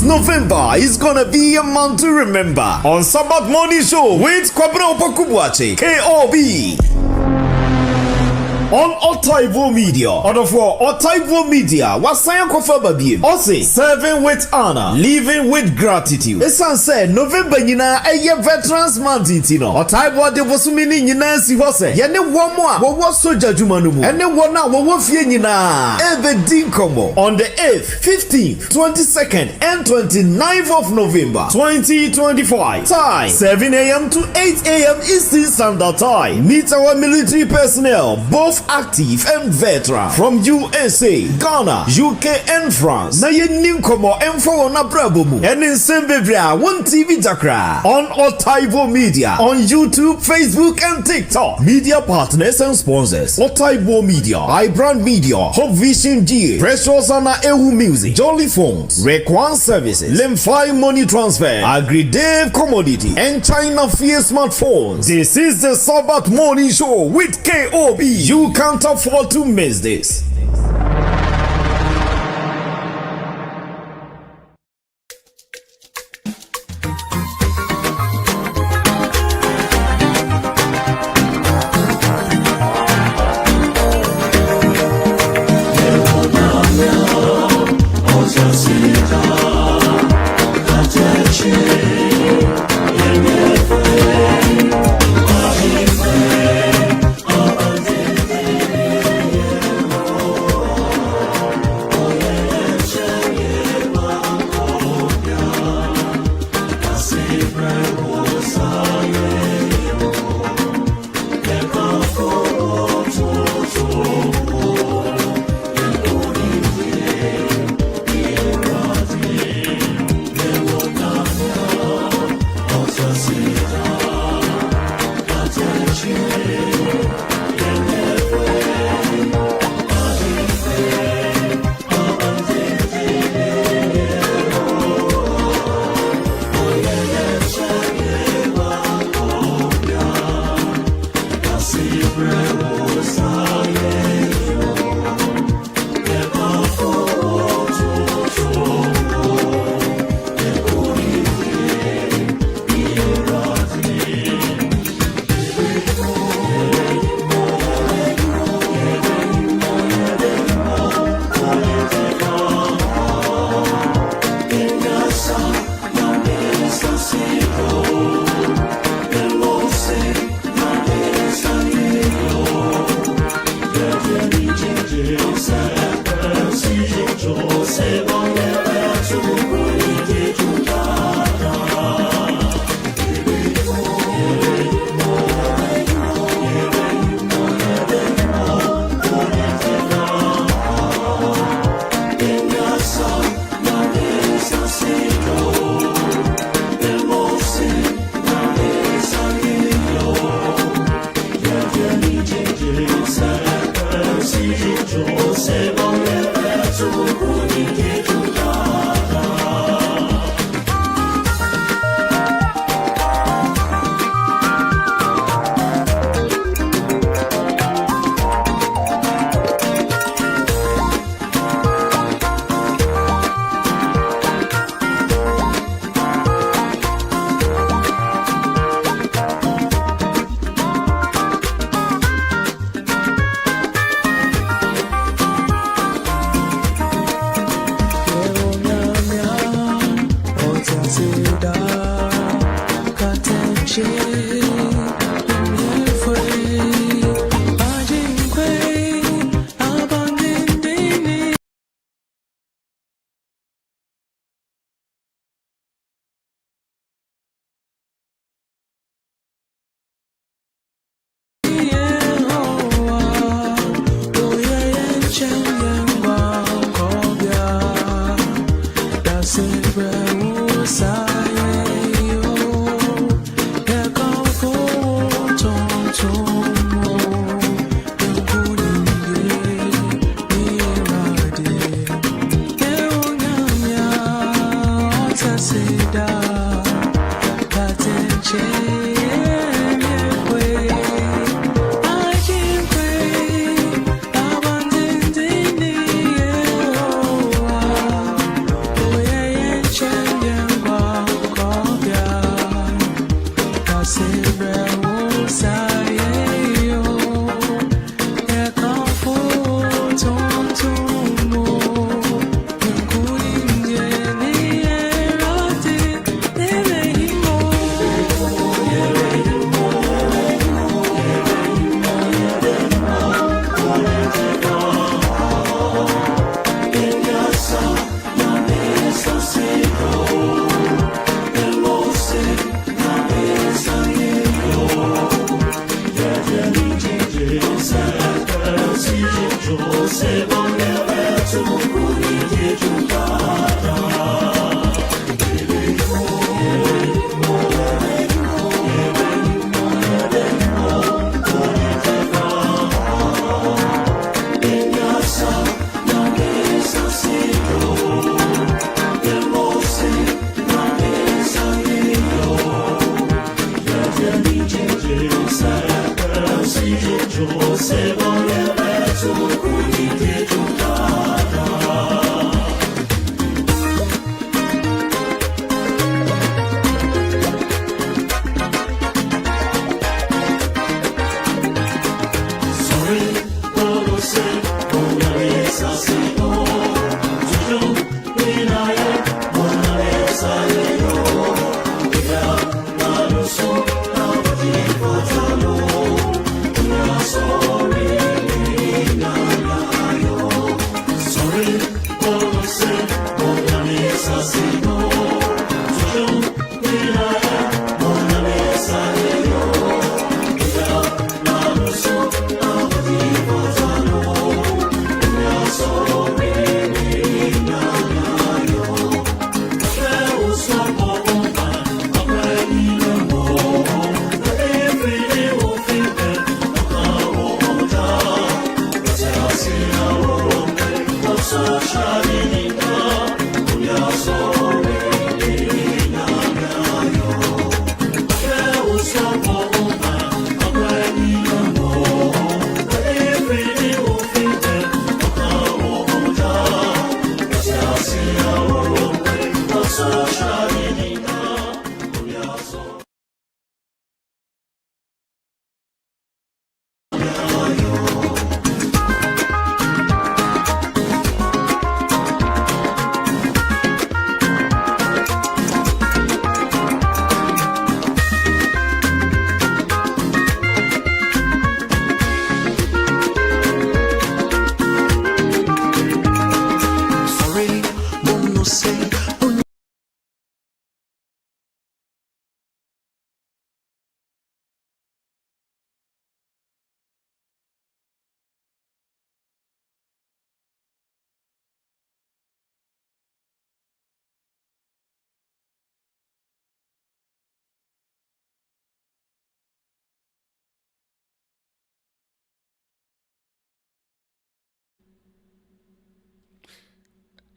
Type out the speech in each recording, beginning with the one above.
November is gonna be a month to remember on Sabbath Morning Show with Kwabena Opokubuache, KOB. On Otaivo Media, order for Otaivo Media, Wasayan Kofa Babie, Ose, serving with honor, living with gratitude. Esan said November Nina, a year veterans month, Tino. Otaivo de Wasumini Nina si Hose, Yane Wamwa, what Soja Jumanumu, and then one now, what Fienina, Eve Dinkomo, on the 8th, 15th, 22nd, and 29th of November 2025. Time 7 a.m. to 8 a.m. Eastern Standard Time. Meet our military personnel, both active and veteran from USA, Ghana, UK, and France. Na ye ninkomo enfo na brabomu. And in Sembebria, one TV Jakra on Otaivo Media on YouTube, Facebook, and TikTok. Media partners and sponsors: Otaivo Media, iBrand Media, Hope Vision GA, Precious Anna Ehu Music, Jolly Phones, Rekwan Services, Lemfi Money Transfer, Agri-Dave Commodity, and China Fear Smartphones. This is the Sabbath Morning Show with KOB. You can't afford to miss this.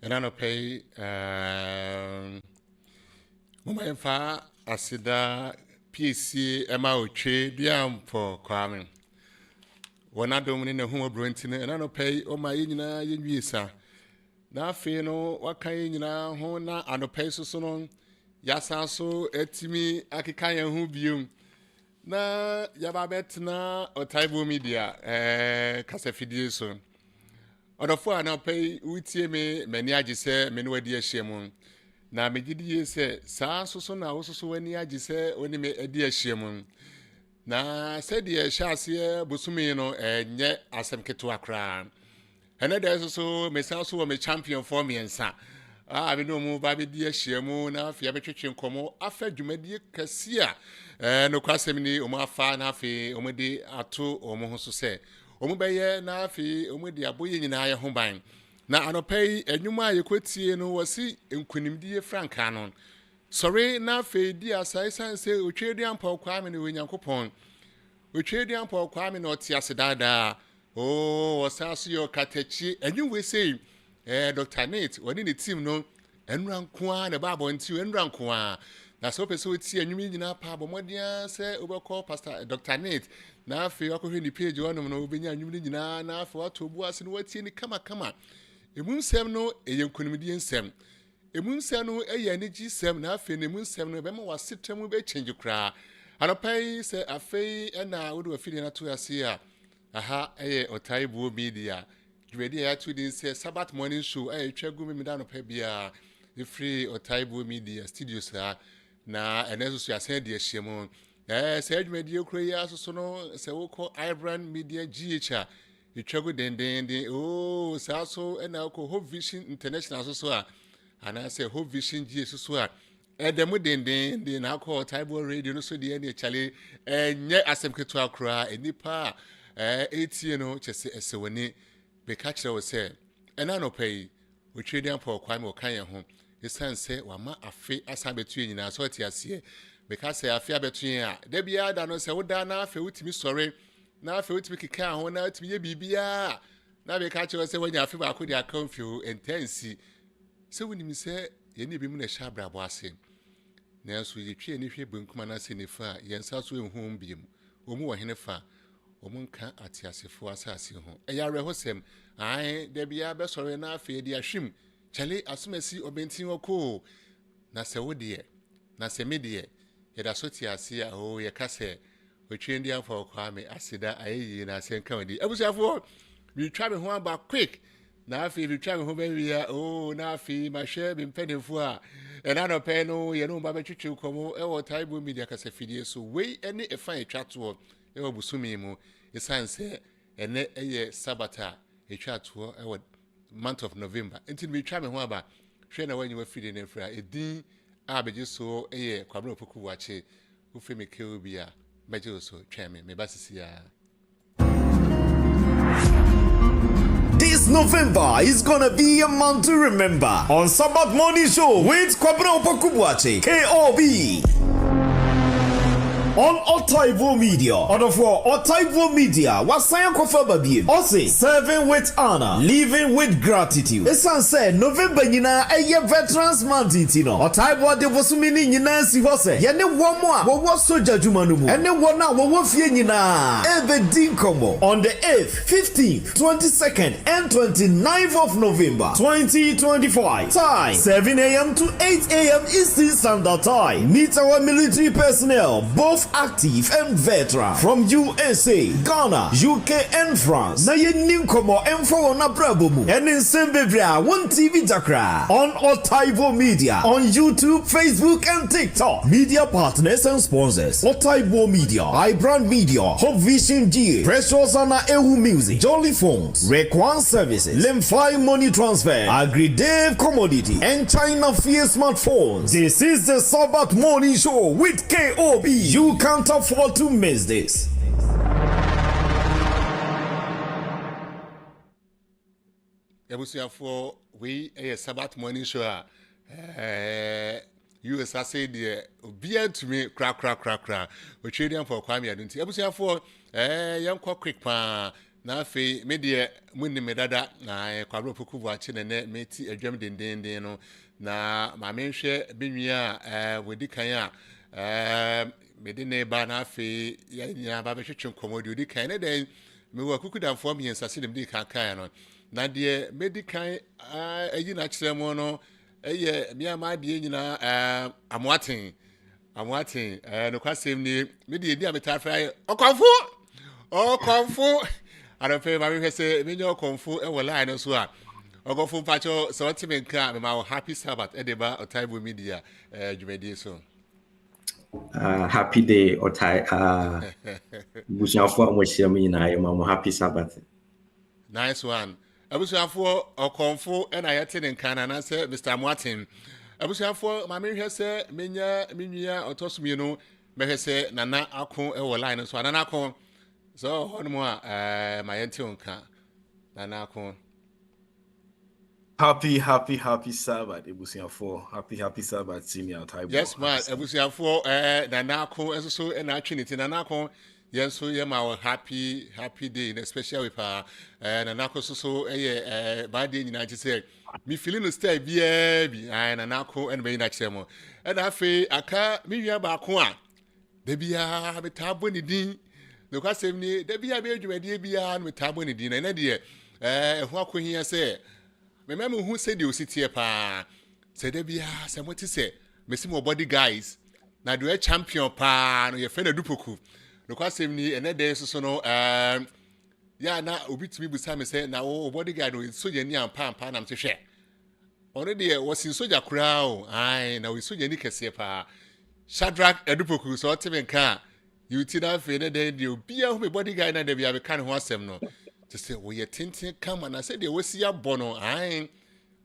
And I no pay Mama fa asida PC Emma Uche Diam for Kwame. When I don't in a home of Brenton and I no pay oh my yina yinvisa. Na fe no wakan nyina ho na anopai so no yasa so etimi akeka yan ho biom na yaba betna Otaibo Media kasafidie so odofo anopai wutie me mani agise me no adi ahyiam na megidie se saa so na wo so wani agise oni me adi ahyiam na said ye hyase bosumi no enye asem keto akra. And then so me so me champion for me ensa. I no mu ba be di ahyiamu na afia betwetwe nkomo afa dwumadi kasia no kwasem ni o ma fa na afi o mudi ato o mo ho so se o mu beye na afi o mudi aboye nyina ye ho ban na anopai enwuma ye kwatie no wasi nkunimdie franka no sorry na afi di asai sanse otweduan pa kwa me ne wenyankopon otweduan pa kwa me no tiase dada. Oh, was your Katachi, and you will say, Dr. Nate, when in the team, no, and Rankwan, the Bible, and two, and Rankwan. That's so see, and you mean up, Papa Modia, say, overcall Pastor Dr. Nate. Now, for your the page, one of no opinion, you mean now for what to was and what's in the come on. A moon sem no, a young comedian sem. A moon sem no, a energy sem, now, for the moon sem, November was sitting with a change of cry. And I pay, say, a fay, and I would do a feeling to us here. Aha, Otaibo Media. Ready to this Sabbath morning show. Chegu me down of Pebia, the free Otaibo Media studios. Na, and as you said, dear Shimon. Said media creators, so no, so called Ibrand Media GHR. You chegu den, oh, Sasso and Alco Hope Vision International, so and I say Hope Vision GHR. And the Mudden, the now called Otaibo Radio, no so the end, Charlie, and yet as some Ketua cry, and Nipa. 80 no chese esewani be catch we say and I no pay we trade am for kwame o kan ye ho esan say wa ma afi asa betu nyina so ti ase be ka say afi abetu a da bia da no say wo da na afi wutimi sore na afi wutimi kika ho na wutimi ye bibia na be catch we say wanya afi ba ko dia confuse intense say woni mi say ye ni bi mu na sha brabo ase na so ye twe ni hwe benkuma na se ni fa ye nsa so ehum biem omu wo hene fa omunka atiasefo asase ho eyare hosem ai de bia be sore na afi de ahwim chale asomasi obentin woko na se wode na se medie ye da so tiase a o ye kase otwendi afọ kwa me asida ayi na se nka wadi abusuafo we try me ho aba quick na afi we try me ho be wi o na afi ma hwe be mpanefo a ena no pe no ye no ba betwetwe komo e wo Otaibo Media kase fidie so we ene efa etwato ewo busumi mu esanse ene eye sabata etwato ewo month of November until we try me ho aba hwe na wanyi wa fidie ne fra edin abeje so eye kwabro poku wache ufemi keobia meje so tweme me basisi ya. This November is gonna be a month to remember on Sabbath Morning Show with Kwabena Opokubuache, KOB. On Otaibo Media, for Otaibo Media, Wasayan Kofa Babie, Ose, serving with honor, living with gratitude. Esan said November Nina, a Veterans Month, Tino. Otaibo de Vosumini Nina si Hose, Yane Wamwa, what Soja Jumanumu, and then one now, what Fienina, Eve Dinkomo, on the 8th, 15th, 22nd, and 29th of November 2025. Time 7 a.m. to 8 a.m. Eastern Standard Time. Meet our military personnel, both active and veteran from USA, Ghana, UK, and France. Na ye ninkomo enfo na brabomu. And in Sembebria, one TV Dakra on Otaibo Media on YouTube, Facebook, and TikTok. Media partners and sponsors: Otaibo Media, iBrand Media, Hope Vision GA, Precious Anna Ehu Music, Jolly Phones, Rekwan Services, Lemfi Money Transfer, AgriDave Commodity, and China Fear Smartphones. This is the Sabbath Morning Show with KOB. You can't afford to miss this. Ebusuafo we a Sabbath Morning Show USA say the obia to me crack we trading for Kwame Adunti ebusuafo yam kwa quick pa na fe me de munni me dada na kwabro poku buache ne meti adwam dendenden no na ma menhwe benwia wodi kan a me de ne ba na fe ya ba be hwetwe komodi odi kan ne den me wa kukudanfo me yensase dem di kan kan no na de medikan ayi na kyerɛ mo no eye me ama de nyina amoaten no kwasem ni me de edi ametafa okonfo arafe ma me hwese me nyo okonfo e wo line so a okonfo pacho so what me nka me ma happy sabbath e de ba Otaibo media dwumadi so happy day busuafo amohia me nyina ye ma happy sabbath. Nice one. Abusuafo okonfo e na yete ne nka na se Mr. Martin. Abusuafo ma me hwese menya menua otosumie no me hwese nana akon e wo line so nana akon so honmo ma yente onka nana akon. Happy Sabbath, Ebusiafo. Happy Sabbath, senior type. Yes, man. Ebusiafo, nana akon so e na trinity nana akon. Yes, so yeah, my happy day, especially with nana akon so bad day nyina say me feeling no stay bi nana akon and me na chemo. And afi aka me wia ba akon a da bia me tabo ni din. No kwasem ni da bia be adwumade bia no me tabo ni din na de ho akohia say me memu hu say the ositi pa say da bia say moti say me sim body guys na do champion pa no ye fe na dupoku no kwasem ni ene dey so no ya na obitimi busa me say na wo body guard no soja ni ampa na me hwe ono de was in soja kura o ai na we soja ni kese pa Shadrach Edupoku so otime nka you ti na fe ne dey de obi a hu me body guard na de bia be kan ho asem no to say we ye tintin come and I said they was ya bono ai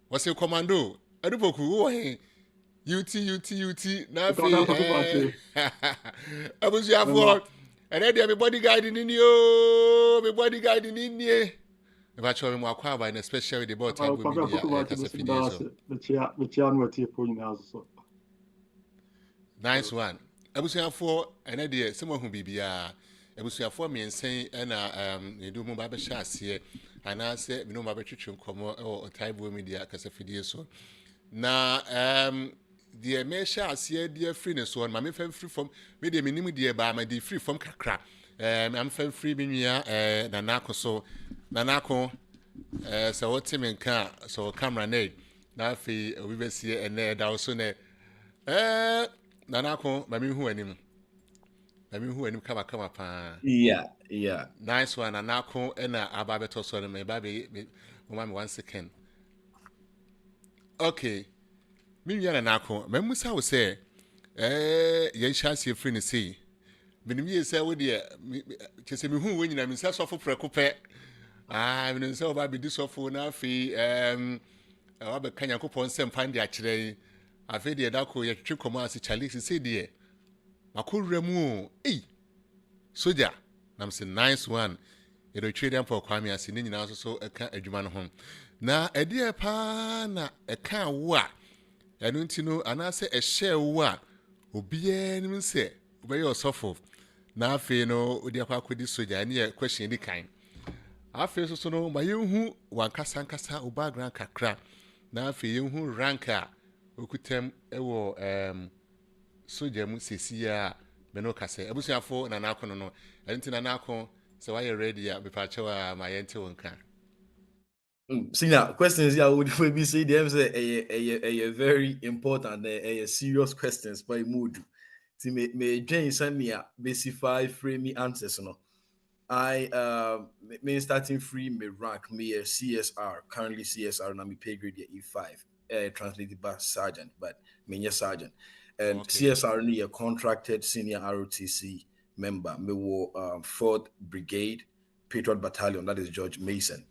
was a commando Edupoku wo he UT na fe abusuafo ene de me body guard ni ni o me body guard ni ni e ba cho me akwa ba na special with the ball time with so nice one abusuafo ene de semo hu bibia abusuafo miensen na edu mu ba be hya ase ana se me no ba be twetwe nkomo Otaibo media kasa fidie so na the me hya ase de free ne so ma me fam free from me de minim de ba ma de free from kakra am fam free binwia nana akoso nana akon so wotime nka so camera ne na afi obi be sie ene da so ne nana akon ma me hu anim kama pa yeah nice one nana akon na aba beto so ne me ba be mo 1 second okay me wi nana akon ma musa wo say ye chance free ne sei benim ye say wo de kese me hu wo nyina me say sofo preko pe me say oba be di sofo na afi wa be kanya kopon sem pan de a kire afi de da ko ye twi komo ase chalice sei de makuremu soja nam say nice one e do twi dem for kwame ase ni nyina so eka adwuma no ho na ede pa na eka wo a enu ntino anase ehye wo a obiye nim se obeye osofo na afi no odi akwa soja ne ye question di kan afi so no ma yehu wankasa o background kakra na afi yehu ranka okutem ewo soja mu sesia meno kase abusuafo na nakon no enti na nakon se why ready ya be pachewa ma yente wonka senior questions ya would be say them say a very important serious questions by mood ti me join sania basically frame me answers no I me starting free me rank me CSR currently CSR na me pay grade E5 translated by sergeant but me sergeant and okay. CSR ni a contracted senior ROTC member me wo 4th Brigade Patriot Battalion, that is George Mason.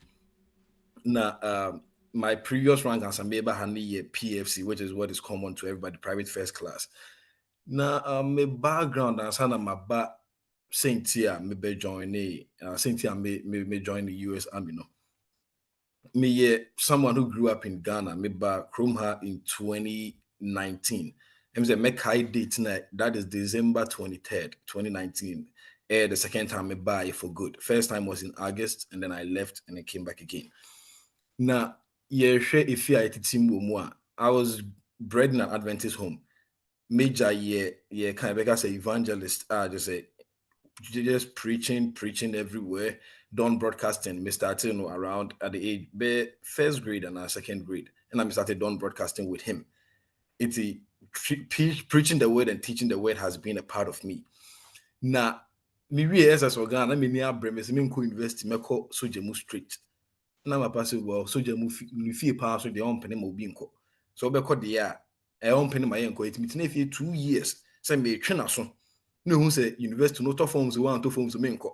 Now my previous rank as a member had a PFC, which is what is common to everybody, private first class. Now my background as a my Saint Tia me join Saint Tia me join the US Army no. Me someone who grew up in Ghana, me back Krumha in 2019. I'm saying make high date tonight. That is December 23rd, 2019. The second time I buy for good. First time was in August, and then I left and I came back again. Now, if I was bred in an Adventist home. Major kind of like I evangelist, just preaching everywhere, done broadcasting. Me started around at the age first grade and second grade, and I started done broadcasting with him. It's preaching the word and teaching the word has been a part of me. Now, me as organ, I mean near Bremes, me go university, me call Sojemu straight. Now my pastor well, Sojemu fee pass so the own penny mo binko. So be called the year. I own penny my uncle. It means if 2 years, send me a trainer so. No who say university no to forms one to forms menko.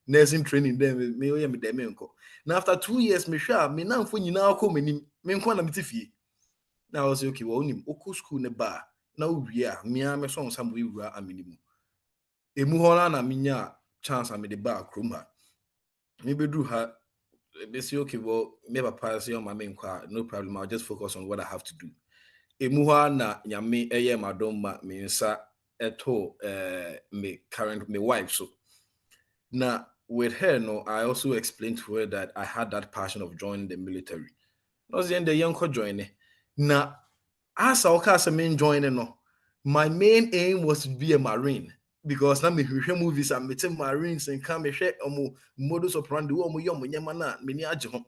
Nursing training them me me dem menko. Now after 2 years, me sure me now for nyina ko me menko na metifi. Now I was okay, well nim oko school ne bar. Now we are me am so some we were aminimu. Emu hola na minya chance am the bar krom ha. Me bedru ha they say okay, well me papa say on my main car, no problem. I'll just focus on what I have to do. Emuha na nyame eye madoma me nsa eto me current me wife so. Now with her no, I also explained to her that I had that passion of joining the military. No the end the young joining. Now as I say me joining no, my main aim was to be a marine because na me hwehwe movies and meet marines and come hwe omo modus operandi omo yom nyama na me ni age ho.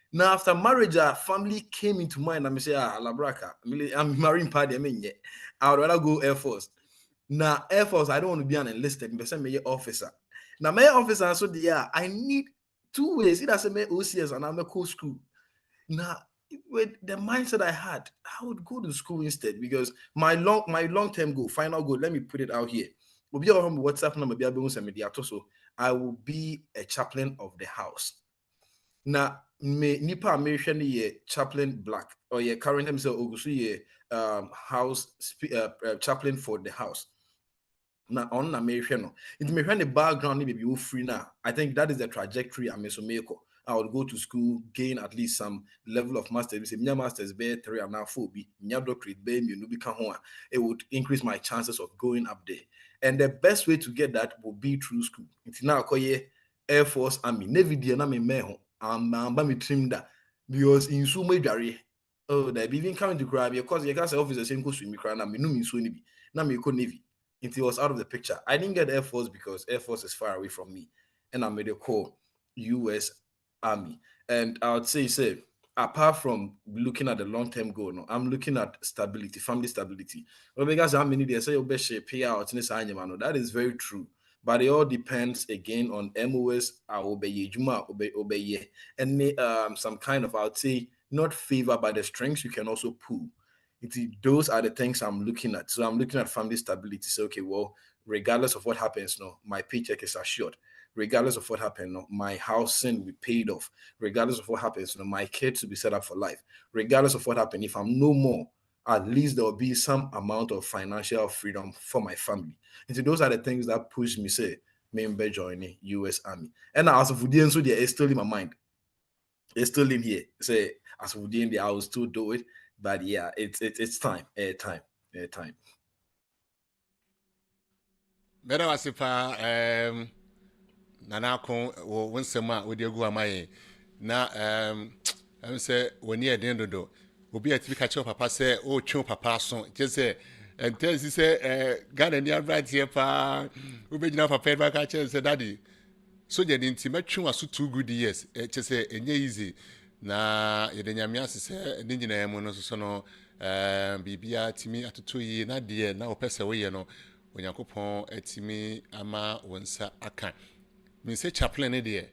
Now, after marriage, our family came into mind. I say, Labraka, I'm marine party. I would rather go Air Force. Now, Air Force, I don't want to be an enlisted. I'm a officer. Now, my officer, so I need 2 ways. Either say OCS and I'm a cool school. Now, with the mindset I had, I would go to school instead because my long-term goal, final goal, let me put it out here. Will be on WhatsApp number. So I will be a chaplain of the house. Now, me nipa American ye chaplain black or ye current himself ogusu ye house chaplain for the house. Now on American no, it may the background maybe you free now. I think that is the trajectory I'm so make. I would go to school, gain at least some level of master's. If my master's be 3 and now 4 be my doctorate be me no become one. It would increase my chances of going up there. And the best way to get that would be through school. It's now call ye Air Force Army Navy na me meho. Me trim that because in so many they be even coming to grab because you can't say officer same go swim me cry na me no mean so ni bi na me go Navy until it was out of the picture. I didn't get Air Force because Air Force is far away from me and I made a call US Army. And I would say apart from looking at the long-term goal, no, I'm looking at stability, family stability. Well, because how many they say payout in this animal, that is very true. But it all depends again on MOS, and some kind of, I would say, not favor by the strengths you can also pull. Those are the things I'm looking at. So I'm looking at family stability. So, okay, well, regardless of what happens, no, my paycheck is assured. Regardless of what happens, no, my housing will be paid off. Regardless of what happens, no, my kids will be set up for life. Regardless of what happens, if I'm no more, at least there will be some amount of financial freedom for my family. And so those are the things that push me, say, member joining US Army. And as of today, so it's still in my mind. It's still in here. Say, as of today, I will still do it. But yeah, it's time. Time. Better was if Nana kon wo nsema wo de gu amaye na I say when you dey do obi ati ka che papa say o twen papa so je say and tell say Ghana near right here pa obi gina papa ba ka che say daddy so je dey nti matwen aso 2 good years che say enye easy na ye de nyame asese ne nyina emu no so no bibia timi atoto yi na de na opese wo ye no Onyankopon atimi ama wonsa aka me say chaplain ne de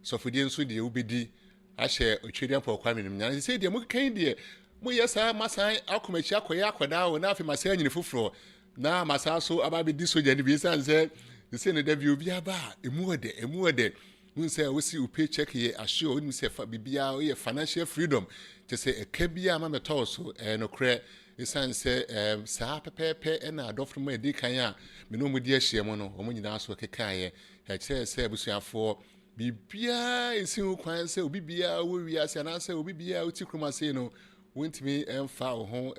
so for die nso de obedi ahye otwedian po kwa menim nyan say de mo kan de mo yesa masan akomachi akoya akoda wo na afi masan nyine foforo na masan so ababe di soja ne bi san say the say ne da bi obi aba emu ode mun say we see pay check ye assure we say bibia we financial freedom to say e ka bia ma meto so no kre isan say sa pepepe na adofo ma edi kan a me no mu di ahye mo no o mo nyina so keka ye e say busuafo bibia esi kwan say obi bia wo wi ase na say obi bia uti kroma say no wontimi emfa wo ho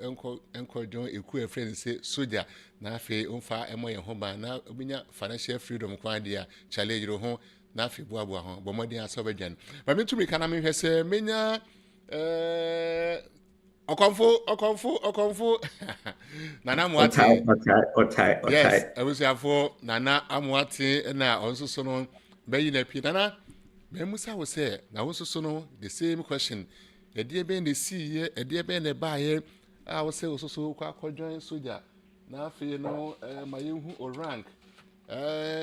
enko join eku e friend say soldier na afi omfa emo ye ho ba na obinya financial freedom kwan dia challenge ro ho na afi boaboa ho bomodin asobedwan ba metumi kana me hwese menya okonfo nana muate Okay. yes abusiafo nana amuate na onsoso no bayi na pi nana memusa wo say na onsoso no the same question edie ben de see edie ben de baaye a wo say onsoso kwa akwadwan soldier na afi no ma yehu o rank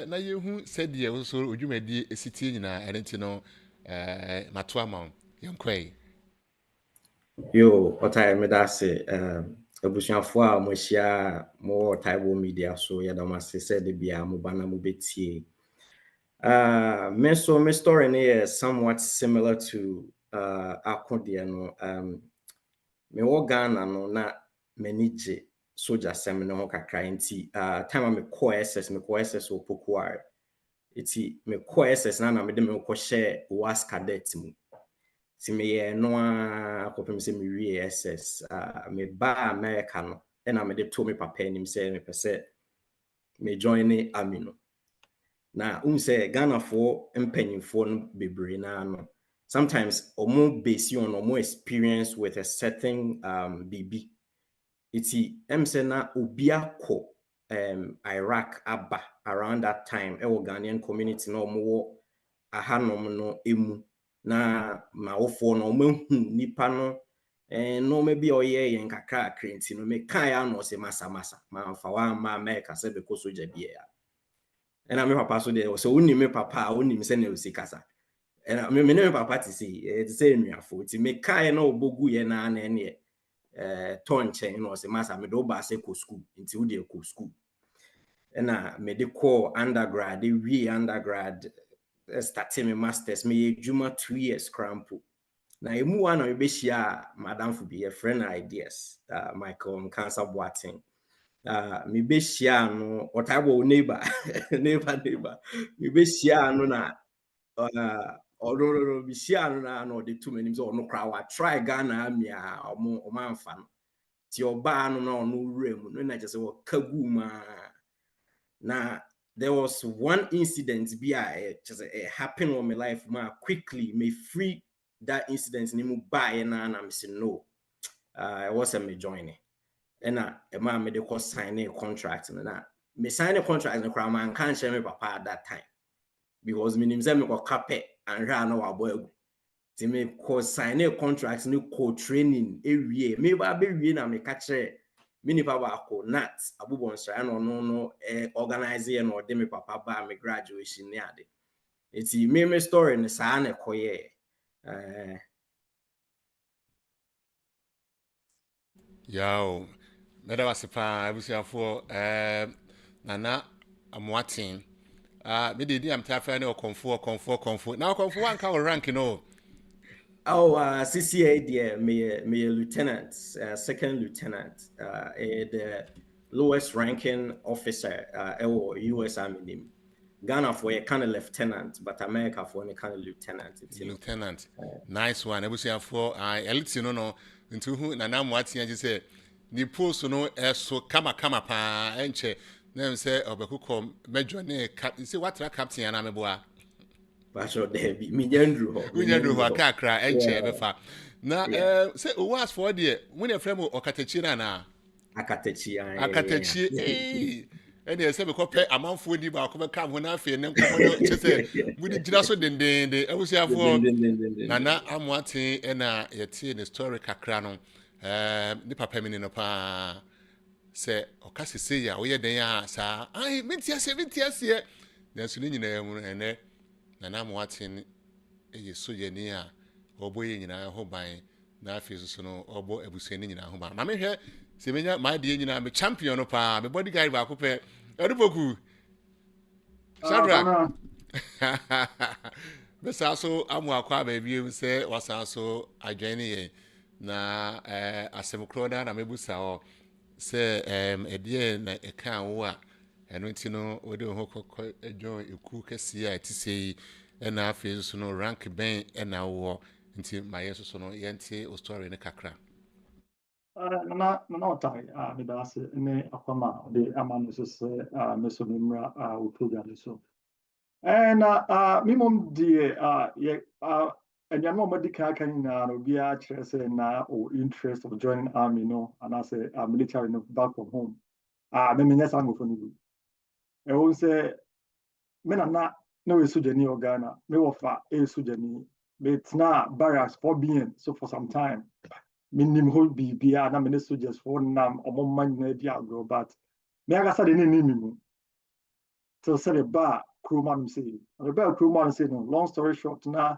na yehu said ye onsoso odwumadi esitie nyina erenti no mato amount yenkwai Yo, okay, me da se abusuafo a mo hia mo Taiwo Media so ya da ma se said de bia mo bana mo betie. Me story is somewhat similar to Akode no. Me wo Ghana no na manage soldier seminar ho kakra nti time me call SS o Pokuare. Iti me call SS na me de me ko share was cadet mu. Si me ye no akopem se me wie SS me ba America no na me de to me papa nim se me pese me join army no. Na say Ghana for mpanyimfo no bebre na no. Sometimes omo base on omo experience with a certain BB. Iti say na obia ko Iraq aba around that time e Ghanaian community no omo ahanom no emu na maofo no omo nipa no no maybe oye yen kakra krenti no me kan ya no se masa ma fa wa ma America se be ko soja bia. And me papa so there so uni me papa uni se na osikasa and me me papa ti say nnuafo ti me kai na obogu ye na ne ton chen no se masa me do ba se ko school nti wo de ko school and me de call undergrad we undergrad starting me masters me juma 2 years crampo na emu wa na me be hia madam fu be a friend ideas Michael Cancer Boating me be share no Otaiwo neighbor me be share no na no be share no na no de too many so no kra wa try Ghana mi a o manfa no ti oba no na no wurem no na just wo kagu ma na there was one incident be just happened on my life ma quickly me free that incident ni mu buy na me say no it was a me joining. And a me de ko sign a contract na me sign a contract na kra man kan share me papa at that time because me nim say me ko capet and ra na wa boy ti me ko sign a contract ni ko training ewie me ba be wie na me ka kire me ni papa ko nat abubon sra no organize e no de me papa ba me graduation ni ade eti me story ni sa na koye Yo, meda wasipa abusiafo nana amuatin me dey am tafa na okonfo na okonfo wan ka rank no CCA dear me lieutenant second lieutenant the lowest ranking officer US Army name. Ghana for a kind of lieutenant but America for a kind of lieutenant. Nice one abusiafo elite no nti hu nana amuatin age say ni post no so kama pa enche na say obekuko major ne say what captain na meboa Pastor Debbie Minyandru ho kakra enche befa na say o was for there when your friend Okatachi na Akatechi and they say be copy amanfo di ba ko be kam ho na afi ne nkomo che say budi gira so dendende abusiafo nana amuatin na yeti ne story kakra no ni papa mi no pa se okasese ya wo ye den ya sa ai mentiase na so ni nyina mu ene nana amuatin so ye ni a oboye nyina ho ban na afi so no obo abusani nyina ho ban ma me hwe se menya ma de nyina me champion no pa me bodyguard ba ko pe Eruboku Shadrach besa so amu akwa ba biem se wasa so adwene ye na asemkro na mebusa o se edie na eka wo a eno ntino ode ho kokko ejo eku kesi a tisei na afi so no rank ben na wo nti maye so no yente o story ne kakra Na otai me da se ne akwama de amano so se me so memra o program so na me mom de ye and you're not medical can be a na or interest of joining army no and I say military no back from home me me yes am for ni e won say me na we sojani o Ghana me wo fa e sojani but na barracks for being so for some time minim ho bibia na me ne soldiers for nam omo man na di agro but me aga sa de ne ni mu till say the ba crewman say the ba crewman say no long story short na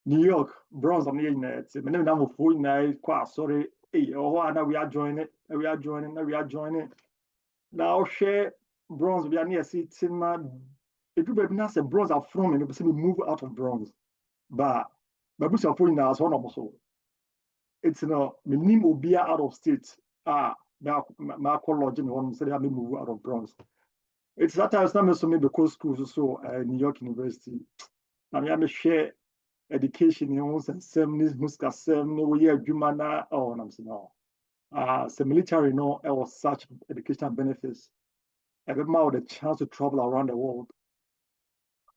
New York bronze on the internet me ne na mo fo na kwa sorry na we are joining now share bronze we are near sitting na if you be na say bronze are from me say move out of bronze but busa fo na so no so it's no minim obia out of state my college in one said I move out of bronze. It's that time not so maybe because schools so New York University. I mean I share education in ones and seminars, muska no we are jumana oh I'm saying no. So military no it was such educational benefits. Every more the chance to travel around the world.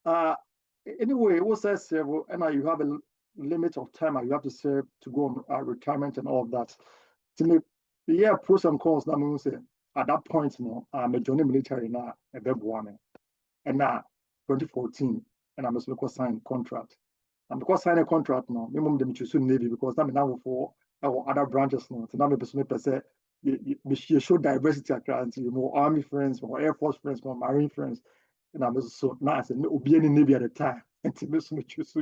Anyway, it was several and you have a limit of time you have to serve to go on retirement and all of that. To me, yeah, pros and cons. Now, I say at that point, I'm a joining military now, a web one, and now 2014, and I'm supposed to sign contract. And because sign a contract now, minimum them choose Navy because I'm now for our other branches now. So now me person say you show diversity across more Army friends, more Air Force friends, more Marine friends, and I'm so now I said no be any Navy at the time. And to me choose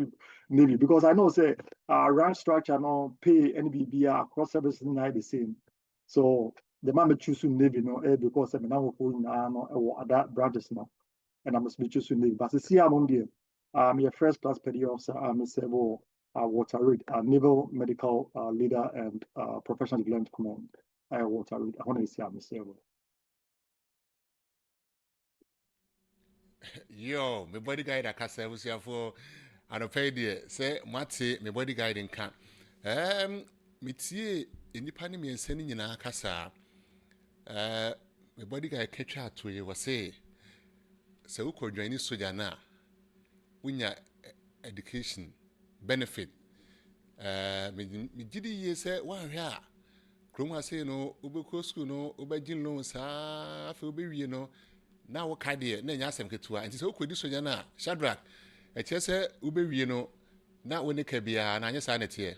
Navy because I know say rank structure no pay NBB across services not the same. So the man choose Navy no because I'm now going no other branches now, and I must be choosing Navy. But see I'm on there. I'm your first class petty officer. I'm a civil Walter Reed, naval medical leader and professional development command. Walter Reed. I want to say I'm a civil. Yo, my bodyguide I can say was here for an opinion. Say, Matty, my bodyguide in camp. Me tie independent me sending in a casa. My bodyguide catch out to you was say, so we could join this sojana. We need education benefit. Me did ye say, one here. Kroma say no, Ubeko school no, Ubajin loans, for you know. Now what kind of na nyasem ketua nti se okodi sonya na Shadrack e chese ubewie no na woni ka bia na anyesa na tie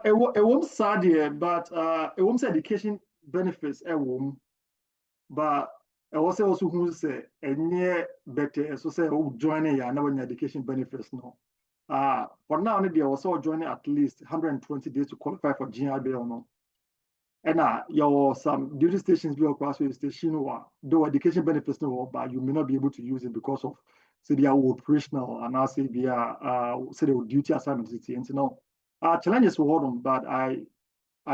It won't sad here, but it won't say education benefits but I was also who say any better so say joining ya now when education benefits no. For now they also joining at least 120 days to qualify for GRB or no. And your some duty stations be across the station though education benefits no, but you may not be able to use it because of say they are operational and I say they are say the duty assignments and you know challenges for them, but I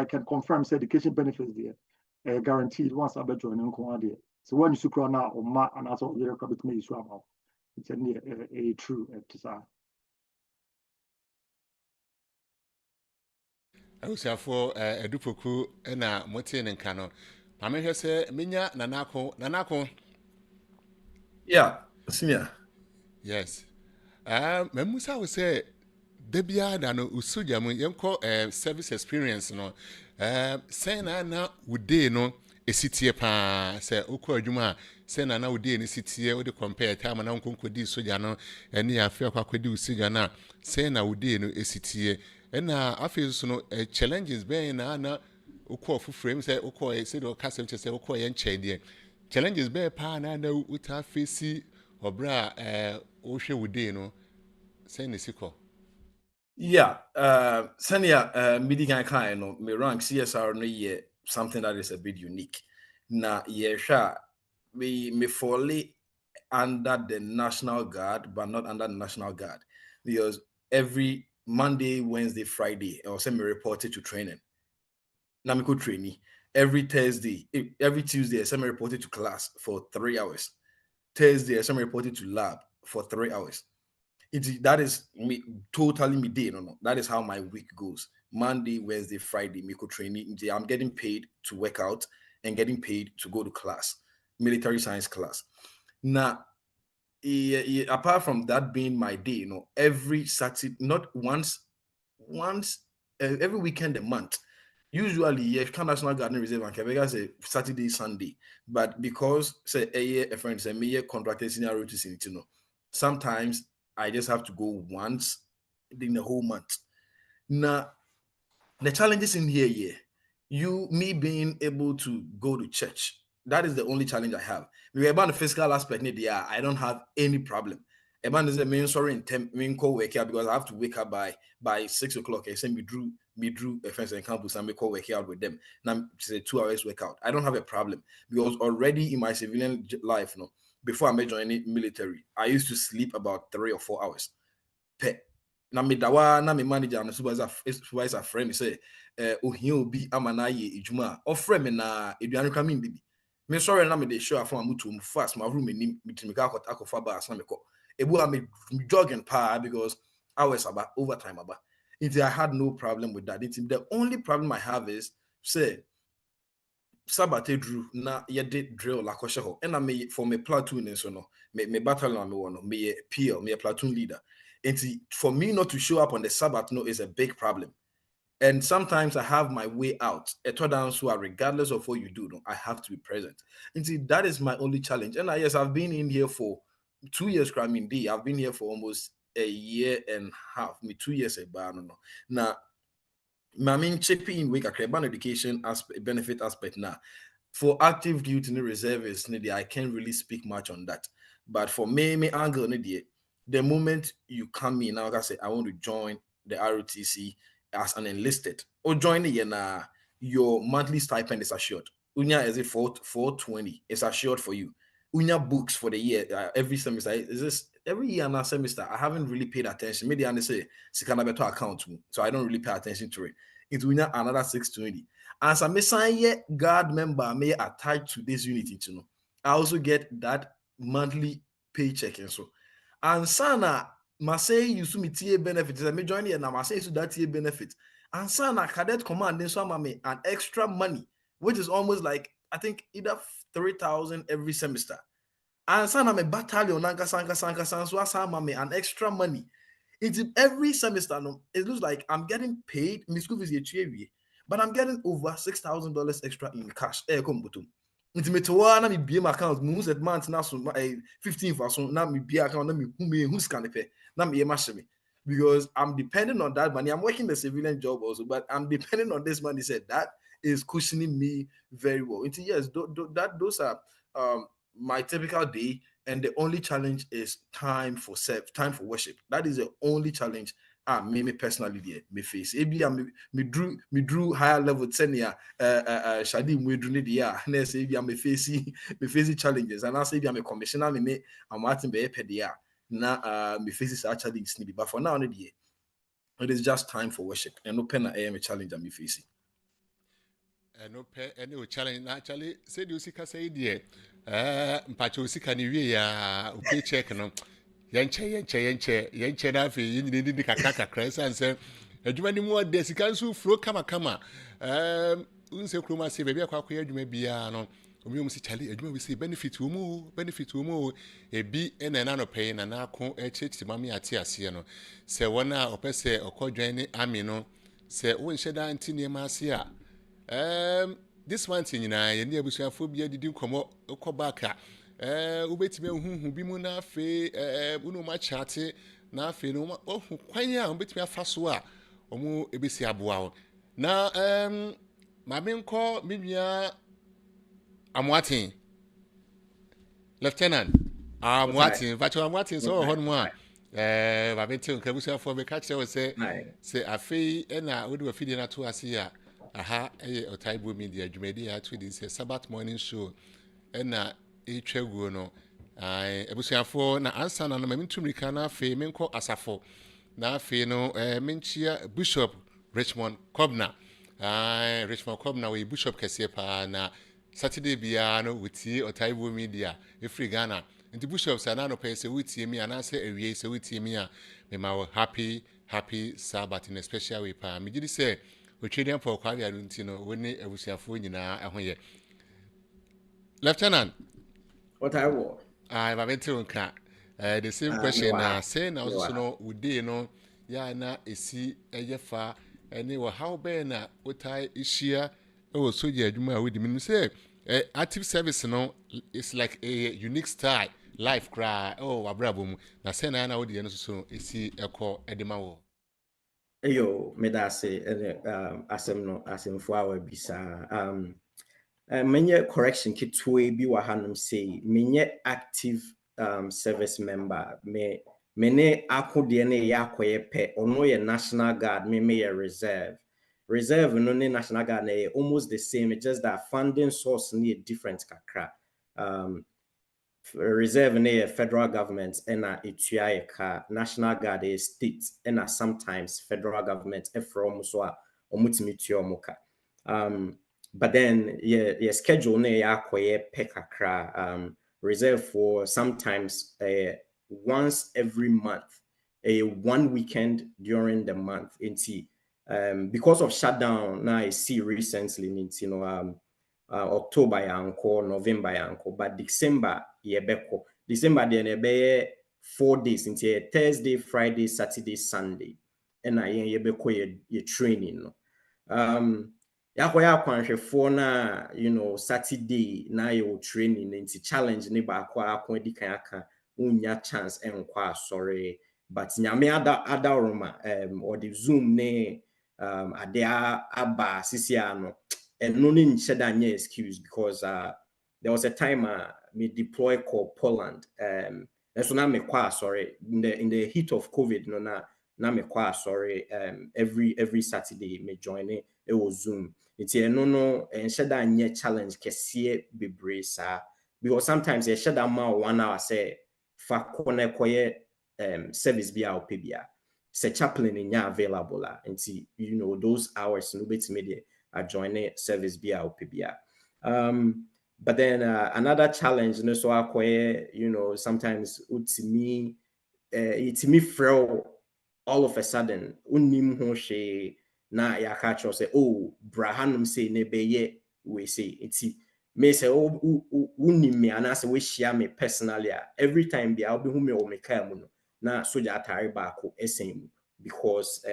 can confirm say education benefits there guaranteed once I bet joining there. So when you super now or ma and also the bit me issue about it's a true desire. Awusiafo edupoku na motie ne nka no ma me hwe se menya nanako Yeah, senior. yes mamusa we say debia da no usuja mu yenko service experience no say na wude no esitie pa say okọ adwuma say na wude ni sitie wo de compare time na nkonkodi soja no ene ya afia kwakodi usuja na say na wude no esitie ena afeso no challenges ben na ukọ frame say ukọ say do castle say ukọ ye nchede challenges ben pa na uta face obra o hwe wude no say ne siko. Yeah, senior media kind no me rank CSR no year something that is a bit unique. Na sure me fully under the National Guard, but not under the National Guard because every Monday, Wednesday, Friday, I was semi reported to training. Namiko trainee. Every Thursday, every Tuesday, I semi reported to class for 3 hours. Thursday, I semi reported to lab for 3 hours. That is me totally midday. No, that is how my week goes. Monday, Wednesday, Friday, me could training. I'm getting paid to work out and getting paid to go to class, military science class. Now, apart from that being my day, every Saturday, not once, every weekend a month. Usually, National Garden Reserve and Quebec say Saturday, Sunday, but because say a friend say me contracted senior routes in it, sometimes I just have to go once in the whole month. Now, the challenges in here, me being able to go to church, that is the only challenge I have. About the physical aspect, I don't have any problem. About the main sorry in wake up because I have to wake up by 6 o'clock. I say me drew a friends and campus and me call wake out with them. Now it's a 2 hours workout. I don't have a problem because already in my civilian life, before I joined military, I used to sleep about 3 or 4 hours. Na me dawa na me manager na supervisor friend say ohia obi amana ye ejuma o friend me na eduane kwa me bibi me sorry na me dey show afọ amutu mu fast ma room ni bitimika akofa ba asna me ko ebu am jogging pa because hours about overtime about it. I had no problem with that. The only problem I have is say Sabate drew na ye did drill la kosheho and I may for me platoon and so no me battalion me one me PL me a platoon leader. And for me not to show up on the Sabbath is a big problem. And sometimes I have my way out. Regardless of what you do, I have to be present. And that is my only challenge. And yes, I've been in here for 2 years. I've been here for almost a year and a half. 2 years. Now, my main chipping in week a education aspect, benefit aspect now. For active duty in the reservists, I can't really speak much on that. But for me angle the moment you come in, now I say I want to join the ROTC as an enlisted or join the your monthly stipend is assured. Unya is it 420? It's assured for you. Unya books for the year every semester. Is this every year and semester? I haven't really paid attention. Maybe I say Sikana better account, so I don't really pay attention to it. It's Unya another 620. As a messiah guard member, may attach to this unit. I also get that monthly paycheck and so. And sana Masay used to me TA benefits. I may join here now. Masay to that TA benefit. And sana cadet command then some an extra money, which is almost like I think either 3,000 every semester. And sana me battalion nanka sanka so sama me an extra money. It's every semester. No, it looks like I'm getting paid. My school fees but I'm getting over $6,000 extra in cash. Intimate na me be my account moves at month now so 15 for so now me be account na me who's can pay na me machine because I'm depending on that money. I'm working the civilian job also, but I'm depending on this money. Said that is cushioning me very well. Yes, those are my typical day, and the only challenge is time for worship. That is the only challenge. Me personally there, me face. Me drew higher level 10 year Shadim we drew the year. And say me facing challenges. And I say I'm a commissioner, I'm Martin be pedia. Now me faces actually snippy. But for now, it is just time for worship. And no pen I am a challenge I'm facing. And no pen any challenge actually said you see say dear. Mpacho sika ni we ya paycheck no. Yenche na fe yindi kakaka and say adwuma ni mu de sika nso flow kama unse kroma say baby akwa adwuma bia no omi mu si chale adwuma we say benefit wo mu ebi na no pay na ko echechi mami ate ase no se wona opese okodwan ni ami no se won hyeda anti ne ma ase a this one thing nyina ye ne abusuafo bia didi nkomo okobaka ubetime huhu bi mu na fe unu ma chate na fe no ohu kwan a ubetime afaso a omu ebesi aboa na ma menko menua Amwatin Lieutenant Amwatin vacho Amwatin so ho no a ba beti nkabusuafo be ka kire say afei na wodi wa fidi na to ase a aha Otaibo Media adwumadi ya to this Sabbath morning show na etwaguo no ebusuafo na ansa na mamintumrika na afei menko asafo na afei no menchia Bishop Richmond Kobna Richmond Kobna we Bishop kese pa na Saturday bia no wuti Otaibo Media efri Ghana nti Bishop sana no pese wuti mi anase ewie se wuti mi a me ma happy happy Sabbath in a special way. Pa, me did say we trading for Kwabia Luntino when it was your phone in a Lieutenant. What I want? I'm a veteran cat. The same question now. Say now, so no, we did no. Ya na esi eyefa ene wo how be na utai ishia o so je adwuma we di me say active service no it's like a unique style life cry oh abrabo mu na say na wo di no so esi ekọ edema wo Yo me da say asem no asemfo awa bisa menye correction kitwe bi wa hanum say menye active service member me akode ne yakoye pe ono ye National Guard me ye reserve no ne National Guard ne almost the same, it's just that funding source need different kakra. Reserve ne federal government and etua ka National Guard is state and sometimes federal government from so omutimi tuomoka. But then yeah schedule ne yakoye pe kakra reserve for sometimes once every month, a 1 weekend during the month. Because of shutdown, now I see recently, October yanko, November yanko, but December yebeko. December then 4 days into Thursday, Friday, Saturday, Sunday, and I yebeko ye training. Yakoya kwanhwe for na Saturday na your training into challenge ne ba kwa di kan aka unya chance enkwa sorry but nyame ada roma or the Zoom ne ade aba sisia no no ni ncheda nya excuse because there was a time me deploy called Poland so na me kwa sorry in the heat of COVID no na me kwa sorry every Saturday me join it was Zoom. It's no shada nye challenge kesiye bebre sa because sometimes you shada ma 1 hour say fa kone koye service bia o pebia say chaplain nya available la nti those hours no bet media are joining service bia o pebia but then another challenge no so akoye sometimes utimi frail all of a sudden unim ho she na ya catch us say oh brahanum say ne beye we say it's me say oh unim me anase we share me personally every time be I'll be who me o me ka mu no na soja atare ba ko esen because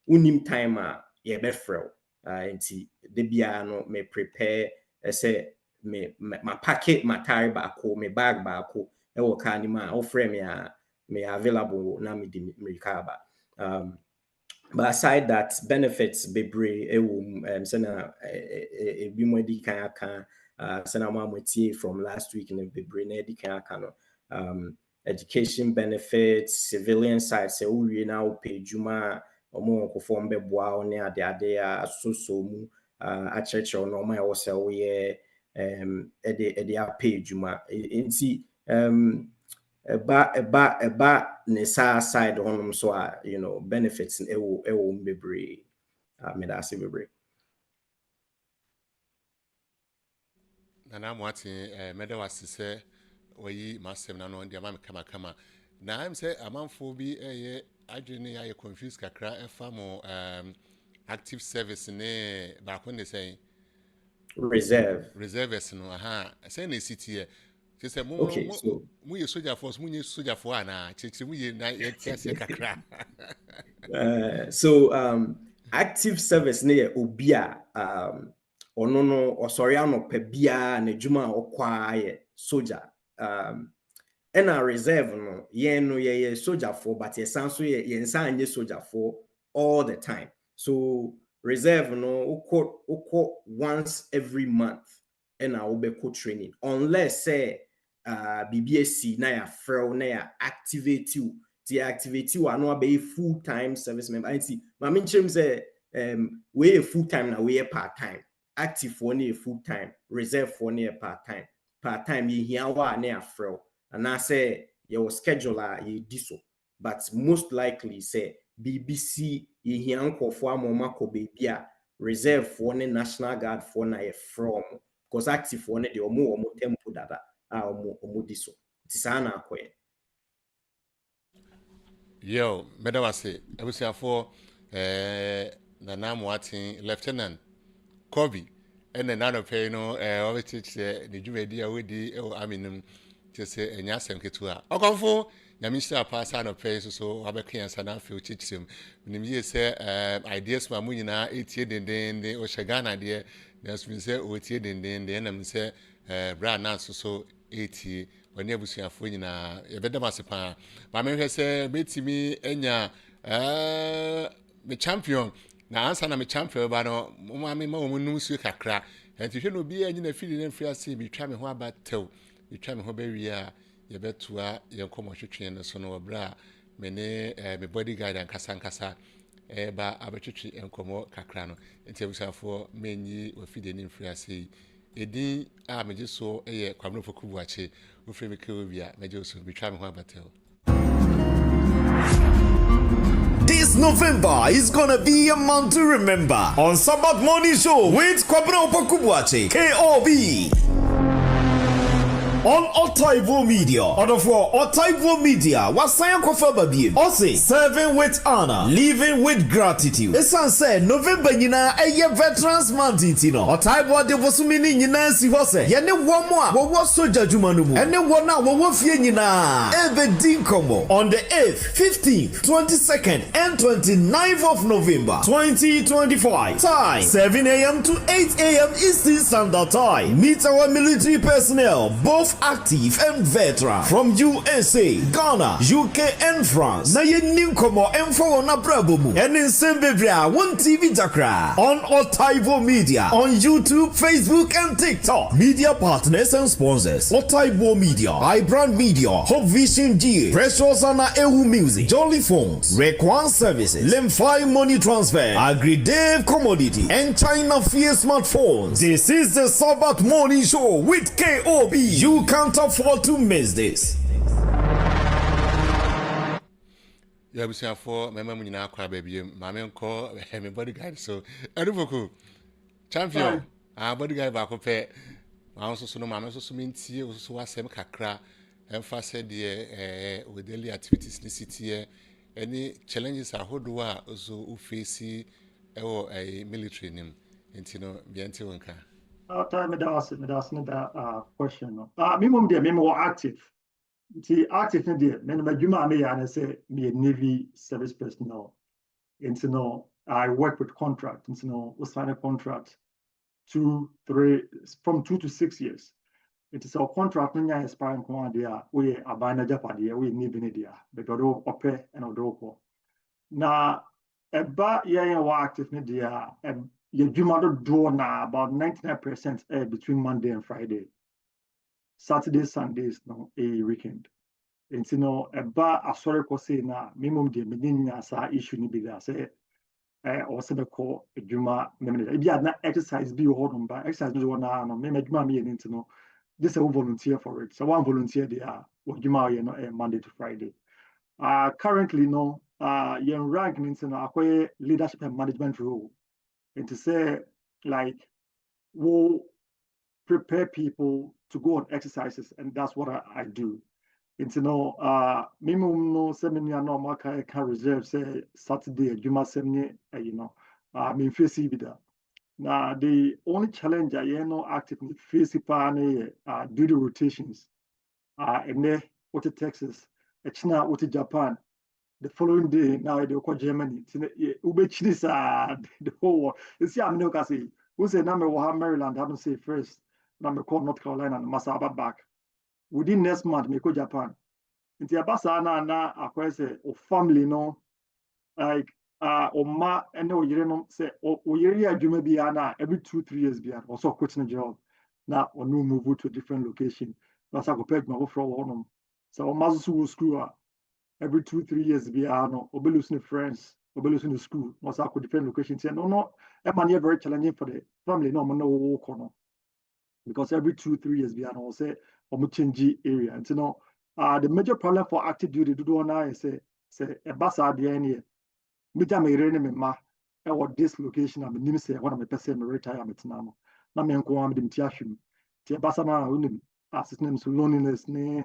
unim time ye be frel nti de bia no me prepare say me my packet my tire ba ko me bag ba ko e wo ka ni ma o frame me available na me di me ka ba but aside that, benefits bebre sena ebi mo di kan aka sena mo amotie from last week in bebre na di kan aka no education benefits, civilian side say we na o pay juma omo ko form be boa ne ade so mu a church no my wo say we e a pay juma nti eba ne side honum so benefits ewo bebre me da se bebre na mo ati meda wase se oyi masem na no dia ma kama na am say amanfo bi adwene ya confused kakra efa mo active service ne ba ko ne say reserves no say na city here say mo ye soldier force mo ye soldier for ana chichi mo ye na ye tiase kakra so active service ne obi a ono no osori anopa bia na djuma okwa ye soldier and a reserve no ye soldier for but ye sanso ye nsan anye soldier for all the time so reserve no uko once every month and I will be training unless say BBSC na ya frel na ya activate you no be full time service member and see my mention say we full time na we part time active for na full time reserve for na part time ye here wa na ya frel and I say your scheduler ye diso but most likely say BBC ye here anko for amoma ko baby a reserve for na National Guard for na ye from because active for na the omo tempo dada omo diso tisana akwe Yo, medawase. Abusiafo Nana Moatin, Lieutenant Kobe, and another pay no obviously the Juvedia with the Aminum to say and Yasem Ketua. Okonfo, Yamisha pass on a place so Abaki and Sana feel teach him. When you say ideas Mamunina, 8 years then the Oshagana idea, there's been said, 8 years then the enemy say, Brand Nance so 80. When you see a phone in a better massipa, but maybe say, meet me, Enya, the champion. Now, answer I'm a champion, but no, mammy, moon, you crack. And if you know, be any feeling and free, see me try me what about tell. You try me how very you bet to your commercial train and son of bra, many my bodyguard and Casan ba abechichi enkomo kakrano ntebusha for menyi we feeding in free say edin a meje so eye kwamno fokubu ache we free me kewia meje so bi twa me ho abatel. This November is gonna be a month to remember on Sabbath Morning Show with Kwabena Opokubuache, KOB. On Otaivo Media, order for Otaivo Media, Wasayan Kofa Babiem, Ose, serving with honor, living with gratitude. Esan said November Nina, a year Veterans Month, Tino. Otaivo de Vosumini Nina Si Hose, Yane Wamwa, what Soja Jumanumu, and then one now, what Fienina, Eve Dinkomo, on the 8th, 15th, 22nd, and 29th of November 2025. Time 7 a.m. to 8 a.m. Eastern Standard Time. Meet our military personnel, both active and veteran from USA, Ghana, UK, and France. Na ye ninkomo enfo na brabomu. And in Sembebria, one TV Jakra on Otaivo Media on YouTube, Facebook, and TikTok. Media partners and sponsors: Otaivo Media, iBrand Media, Hope Vision GA, Precious Anna Ehu Music, Jolly Phones, Requan Services, Lemfi Money Transfer, AgriDave Commodity, and China Fear Smartphones. This is the Sabbath Morning Show with KOB. You can't afford to miss this. You have seen for my mum in our crab baby, mammy call my bodyguard. So, Edufoku champion, our bodyguard back up. I also saw no mamma, so mean tea, also was some cacra, and fast said with daily activities in the city. Any challenges are who do also face a military name, and you know, Bianti Wonka. Time me that's that question. Me mum dey me more active. See active in there. Me na juma me ya say me a Navy service personnel. And you know I work with contract. And you know we sign a contract 2 to 6 years. It is our contract when you expire kwa dia we abana Japan dia we Navy ne dia. But odo ope and odo ko. Na eba ya wa active ne dia your Jumado draw now about 99% between Monday and Friday. Saturdays, Sundays, no a weekend. And you know, a bar a sorry say na minimum de meaning as a issue ni biga say or say call a Juma minute. If you had not exercise be hold on by exercise no na no me Juma me and you know this a volunteer for it. So one volunteer they are what Juma you know Monday to Friday. Currently no you're ranking into no leadership and management role. And to say, like, we'll prepare people to go on exercises, and that's what I do. And to know, minimum no seminar no maka can reserve say Saturday, Juma seminar, you know, mean face that. Now the only challenge I know actively face do the rotations. And then what to Texas, China, what to Japan. The following day, now they call Germany. The whole world. You see, I'm not say who say number one Maryland, I don't say first. Number call North Carolina and Masaba back. Within next month, me go Japan. In the Abasa na I say o family no like ma and no you know say o year Juma biana every 2-3 years biana also quitting a job. Now or no move to a different location. That's I go pay my for one. So Mazu school. Every 2-3 years, be no, or be losing friends, or be losing the school. Once I could different locations, no, that man very challenging for the family. No, no work on because every 2-3 years, be no say or change area. And you know, the major problem for active duty to do now is say a bus at the end here. Me jam me rene me ma. Or this location, I'm name say one of my person retire at now. Na me nko am dem tiashim. Ti bus na unim assistance loneliness ne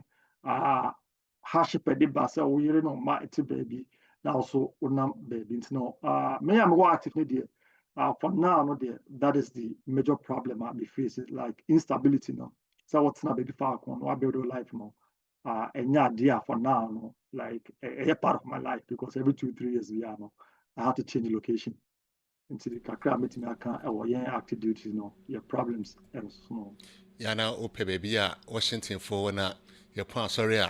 hardship at the bus, or you know, my baby. Now, so baby, no, me, I'm more active there. For now, no, that is the major problem I'll be facing, like instability. No, so what's not baby far on what build life more. And yeah, dear, for now, no, like a part of my life because every 2-3 years, yeah, no, I have to change the location. Into the kakra meeting, I can't, or yeah, active duties, no, your problems, and so. Yeah, now, okay, baby, Washington for na your point, sorry.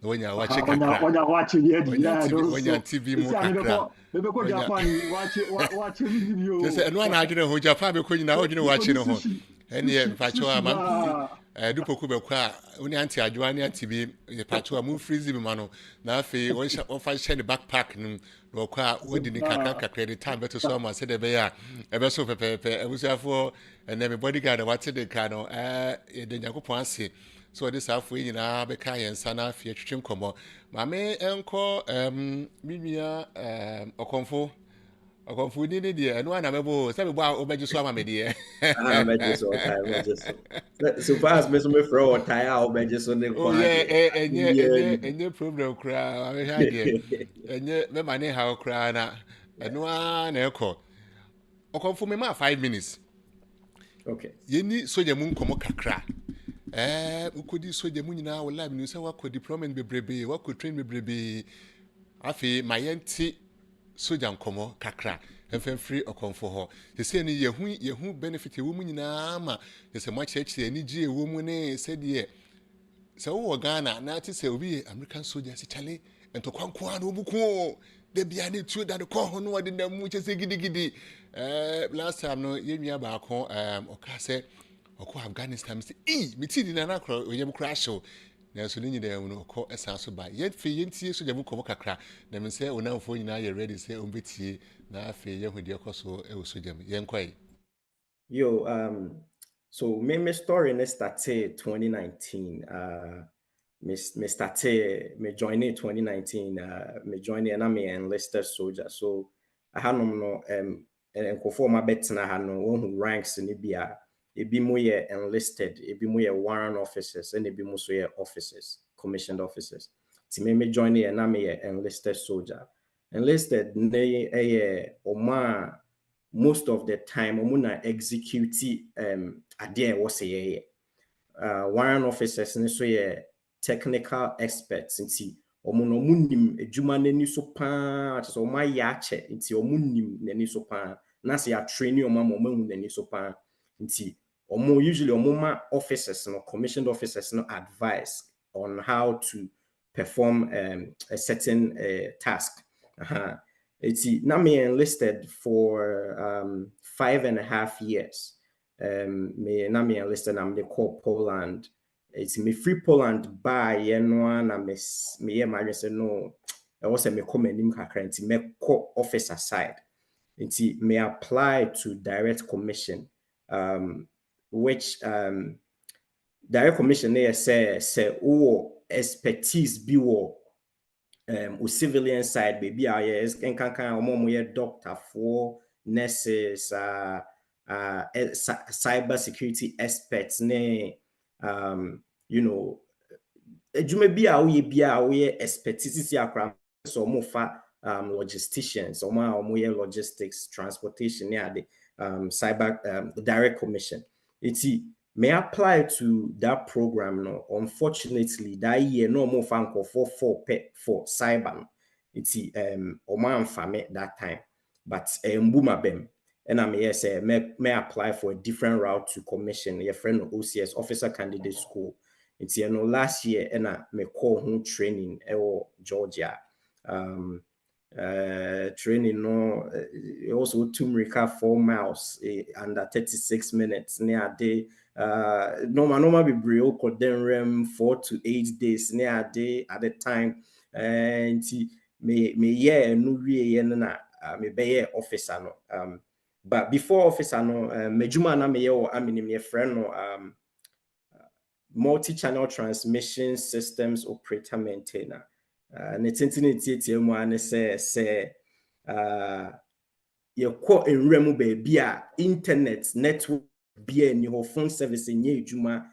When you're watching, when you're watching, yeah, when you're TV more, maybe go Japan, watching video. Just and one I didn't hold Japan because you know you're watching a home. And yeah, Pachoa, man, do Pokuba, only anti Adjuani TV, the Pachoa move freezing, mano. Now, if you offer share the backpack, no qua, what did the credit time better so much, said the bear, a vessel pepe, I was therefore, and then bodyguard, what's the cano, the Yakupansi. So this halfway in our Bekai and Sana Fiat Como. Mamma uncle Mimia Oconfo Oconfo did it, and one amiable, some about Obey Swama media. I met this all time. So far as Miss Fro or tie out, but just on the and your problem cry, and yet, my name how cry, and one echo. Oconfo me 5 minutes. Okay. You need so your moon come crack. Ukodi so de munina wo lab ni say wa ko deployment bebrebe wa ko train bebrebe afi mayenti soja nkomo kakra enfem free okonfo ho se se ni yehu benefit wo munina ma se mo cheche ani gie wo mu ne se de se wo Ghana na ti se obi American soldier se chale ento kwanko an obuku de bia ne tu da ko ho no de mu chese gidigidi last time no yemia ba ko okase oko Afghanistan say me ti di na kro oyem crash o na so ni nyida no ko esan so ba yet fe yentie so jamu ko kakra na me say onamfo nyina ye ready say ombetie na fe ye hudi ekoso e so jam yen kwai yo so me story ne started 2019 me started me join in 2019 me join in and me enlisted soldier so I had no enkofo ma betina ha no who ranks ni bia ebi mo ye enlisted ebi mo ye warrant officers and ebi mo so ye officers commissioned officers ti me join here na me ye enlisted soldier enlisted ne oma most of the time omo na execute ade was ye warrant officers ne so ye technical experts nti omo no munim ejuma nani so pa so ma ya che nti omo nim nani so pa na se ya training omo hu nani so pa nti usually ma officers no commissioned officers no advice on how to perform a certain task. It's now me enlisted for 5.5 years. Me enlisted I'm the call Poland. It's me free Poland by na me say no. I was me come nim kakra nti me call officer side. Nti me apply to direct commission. Which direct commission there say expertise be o civilian side baby yes kan omo ye doctor for nurses cyber security experts ne you know ejuma bia we expertise akra so mo fa logisticians omo ye logistics transportation ne ade cyber direct commission. May apply to that program no unfortunately that year no more fan for cyber oman fame that time but mbuma bem and I may say may apply for a different route to commission your friend OCS officer candidate school it's last year and I may call home training Georgia training no also Tumrika 4 miles under 36 minutes near day normal be brio ko den rem 4 to 8 days near day at the time and me yeah no wie na me be officer no but before officer no mejuma na me o amini me friend no multi-channel transmission systems operator maintainer netintinity mu ane say ye ko enremu be bia internet network bia ni ho phone service nye ejuma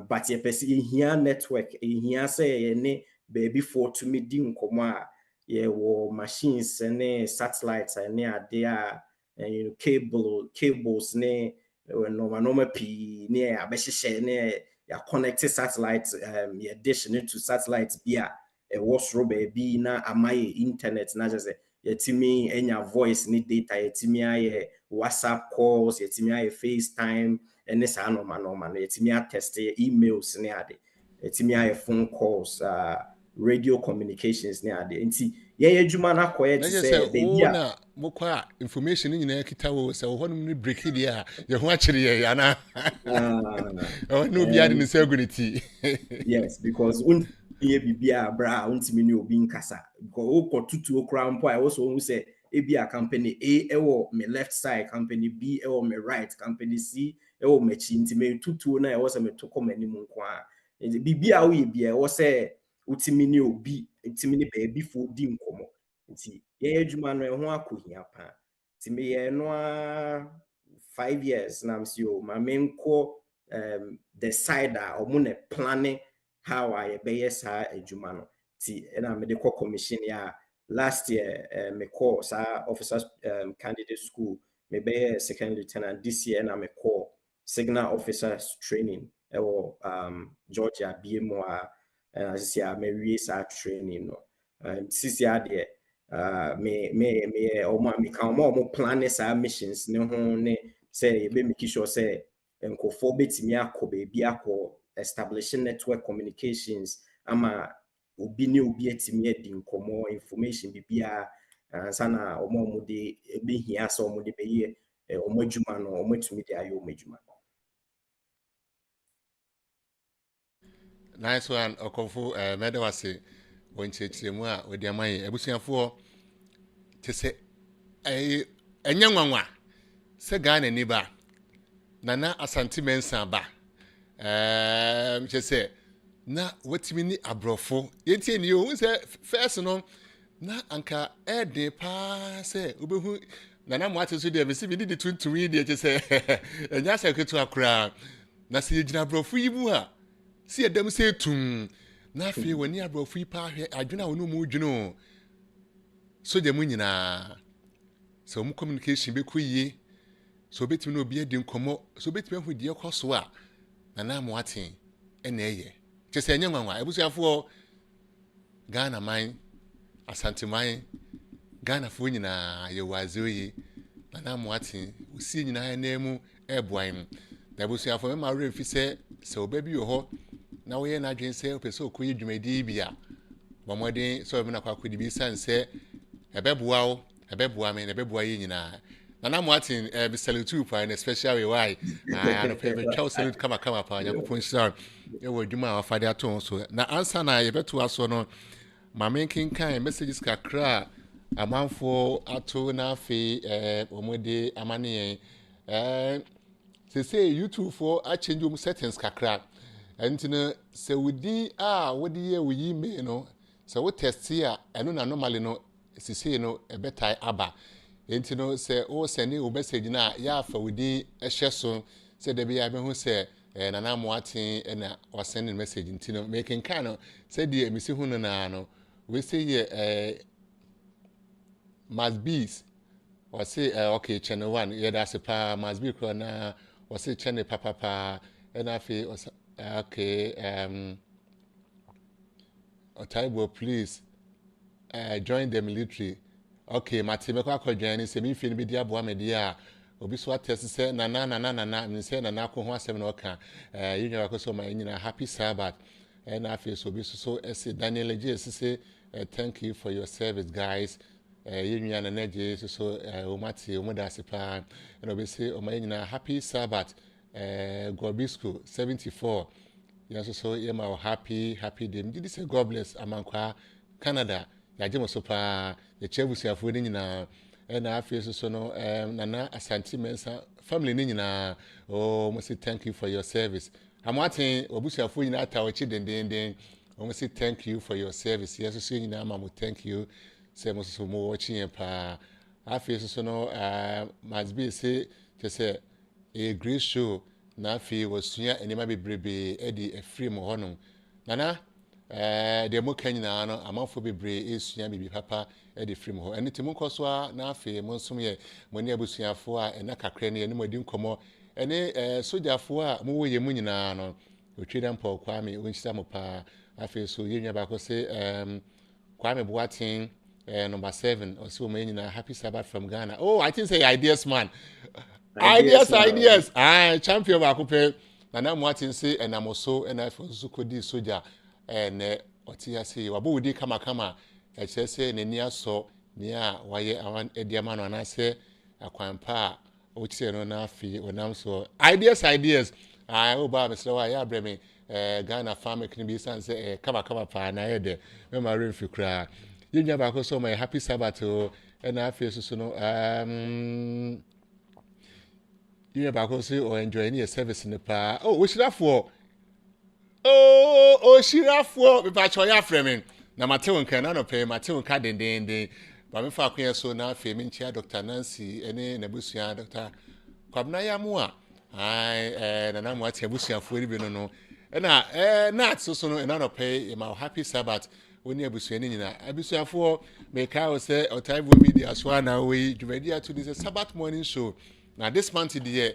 but ye pese hia network hia say ye ne baby for to me di nkɔmmɔ a yɛwɔ machines ne satellites ne ade a you know cables ne normal pii ne abɛhyehyɛ ne ya connect satellite yɛ dish ne to satellite bi a ɛwɔ soro baabi na ama yɛ internet na kyerɛ sɛ yɛtumi anya voice ne data yɛtumi ayɛ WhatsApp calls yɛtumi ayɛ FaceTime ne saa normal no yɛtumi atest emails ne ade yɛtumi ayɛ phone calls radio communications ne ade nti yɛyɛ adwuma na kɔyɛ te sɛ baby a mokɔ information ni nyinaa kita wo sɛ wo honom ne break di a yɛ ho akyere yɛ ana no bi ade ne sɛ gu ne ti yes because ye bibia bra untimi ni obi nkasa because o ko tutu okra mpo I also who say ebia company A ewo me left side company B ewo me right company C ewo me chi ntimi tutu na e wo say me to come anim nko a bibia wo ye bia wo say utimi ni obi ntimi ni baby fo di nkomo nti ye adwuma no e ho akohia pa ntimi ye no 5 years na am see o ma menko the side a omo ne planning how I be sa adwuma no ti na me de commission ya last year me call sa officers candidate school me be second lieutenant this year na me call signal officers training Georgia BMO as ya me we sa training no sisi ade me o ma me kan mo plan sa missions ne ho ne say be make sure say enkofo betimi akọ be akọ establishing network communications ama obi ne obi etimi edi nkomo information bibia sana omo de ebehia so omo de beye omo adwuma no omo tumi de ayo omo adwuma nice one okonfo mede wase wonchechiremu a odi amaye abusuafo tese enye nwanwa se Ghana ni ba nana Asante Mensa ba say na watimi ni abrofo yentie ni o say first no na anka ede pa say obehu nana mo ate so de mesi bi di tuntumi de say enya say ketu akura na se yigina abrofo yi mu a se edam say tum na afi wani abrofo yi pa hwe adwena wonu mu dwuno so de mu nyina so mu communication be koyie so betimi no obi edi nkomo so betimi hu die koso a nana mo ate ena eye chese enye nwanwa ebusuafo Ghana man Asante man Ghana fo nyina ye wazoyi nana mo ate usi nyina na emu eboan na ebusuafo me ma refi se obabi yo ho na wo ye na adwen se opese okoyi dwumadi bia bomode so me na kwakodi bi sanse ebeboa me ebeboa ye nyina nana mo ate be salute pa in special way why no pay chow salute kama pa yakopon star e wo dwuma afade ato so na answer na ye beto aso no ma menkin kan messages kakra amanfo ato na afi omode amane say YouTube for a change settings kakra entine se wodi wodi ye wi me no se wo test here eno na normally no sisi no ebetai aba entino se o send o message na ya fa wodi ehye so se de bia be hu se nana mo ate na o send message entino making kind se de emisi hu no na no we say ye must be or say okay channel 1 yeah that's a must be na or say channel papa and afi okay Otaibo please join the military. Okay, Matime kwa join se mi fi bi dia boa me dia obi so atest se na mi se na ko ho asem na oka yinya wakoso ma nyina happy Sabbath and afi so bi so Daniel J say thank you for your service guys yinya na neje so o mate o moda sepa and obi say o ma nyina happy Sabbath Gobisco 74 yes so yema happy day did say God bless amankwa Canada ya jemo so pa ye chebusiafo ni nyina na afie so no nana Asante Mensa family ni nyina oh mo say thank you for your service amwaten obusiafo nyina atawachi dendenden mo say thank you for your service yes so nyina ma mo thank you say mo so mo watching pa afie so no must be say say a great show na afie wasua enema bebrebe edi afiri mo hono nana de mo kan nyina no amanfo bebre esua bibi papa de firi ho ene temu nkoso a na afi mo nsom ye mo ne abusuafo a ena kakra ne mo di nkomo ene sojafo a mo wo ye mu nyina no otweda mpo Kwame onhyira mo pa afi so ye nwa ba ko se Kwame Boateng number 7 or so many happy Sabbath from Ghana. Oh, I think say ideas man. Ideas. Champion ba coupe. Nana Martin say and I'm also and I for Zukodi Soja and Otia say wabudi kama I say ne so nia waye awan ediaman and I say akwampa ochi no na fi onam so ideas I oba me so ya breme Ghana farmer can be san say kama pa na yede me ma remfi kra you never go so my happy Sabbath and I feel so no you never go see or enjoy any service in the pa oh she that for she that for me pa choya frame na Mateo nkan na no pay Mateo nka den ba me fa kwen so na fe me nchia Dr. Nancy ene na busua Dr. Kwabna ya mu a na mo atia busua fo ri bi no na so no na no pay my happy Sabbath oni abusuani nyina abusuafo meka o say Otaivo Media so na we dwumadi to this Sabbath morning show na this month the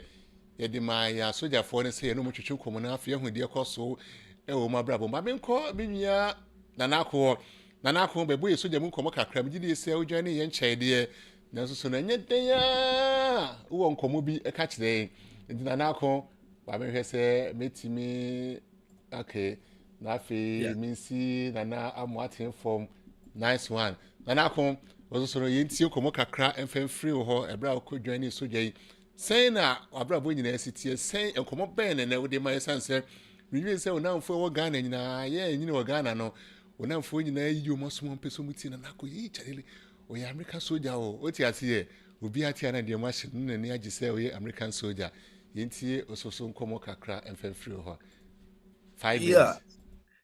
ye de my soldier for ne say no mo twetwe komo na afia hu de ekoso e wo mabrabo ma menko menua na nakọ be boye soldier mu komo kakra me gidi say odwane ye nkyɛ de na so na nye den ya wo nkomo bi e ka kire na nakọ ba me hwɛ sɛ metimi okay na fe minsi na amwaten form nice one na nakọ ozo ye ntie komo kakra emfem free ho ebra ko dwane soldier yi sen na abra bo nyina sitie sen enkomo ben na wo de ma yesanse rewie se onamfo wo Ghana nyina ye nyine wo Ghana no onamfo nyina yi omo somo peso muti na nakọ yi charele o ya American soldier o ti ase obi ati na de machine na ni agise o ye American soldier ye ntie ososo nkomo kakra emfem free ho 5 years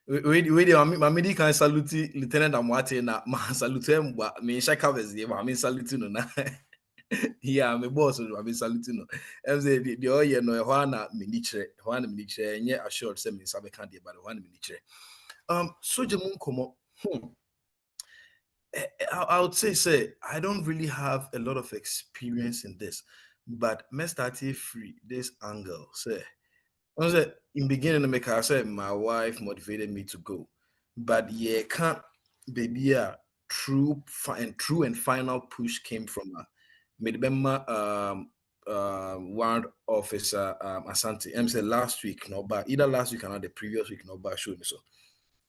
we my medical salute Lieutenant Amwate na ma salute mba me shaka vezi ma me salute no na yeah me boss no me salute no em say the oye no ho na me ni kire nye assured say me sabe kan de ba ho na me ni kire soje mu nkomo I would say I don't really have a lot of experience in this, but me started free this angle say in beginning make I said my wife motivated me to go, but yeah, can't baby true and final push came from warrant officer Asante. I'm say last week no, but either last week or the previous week no, but showed me so.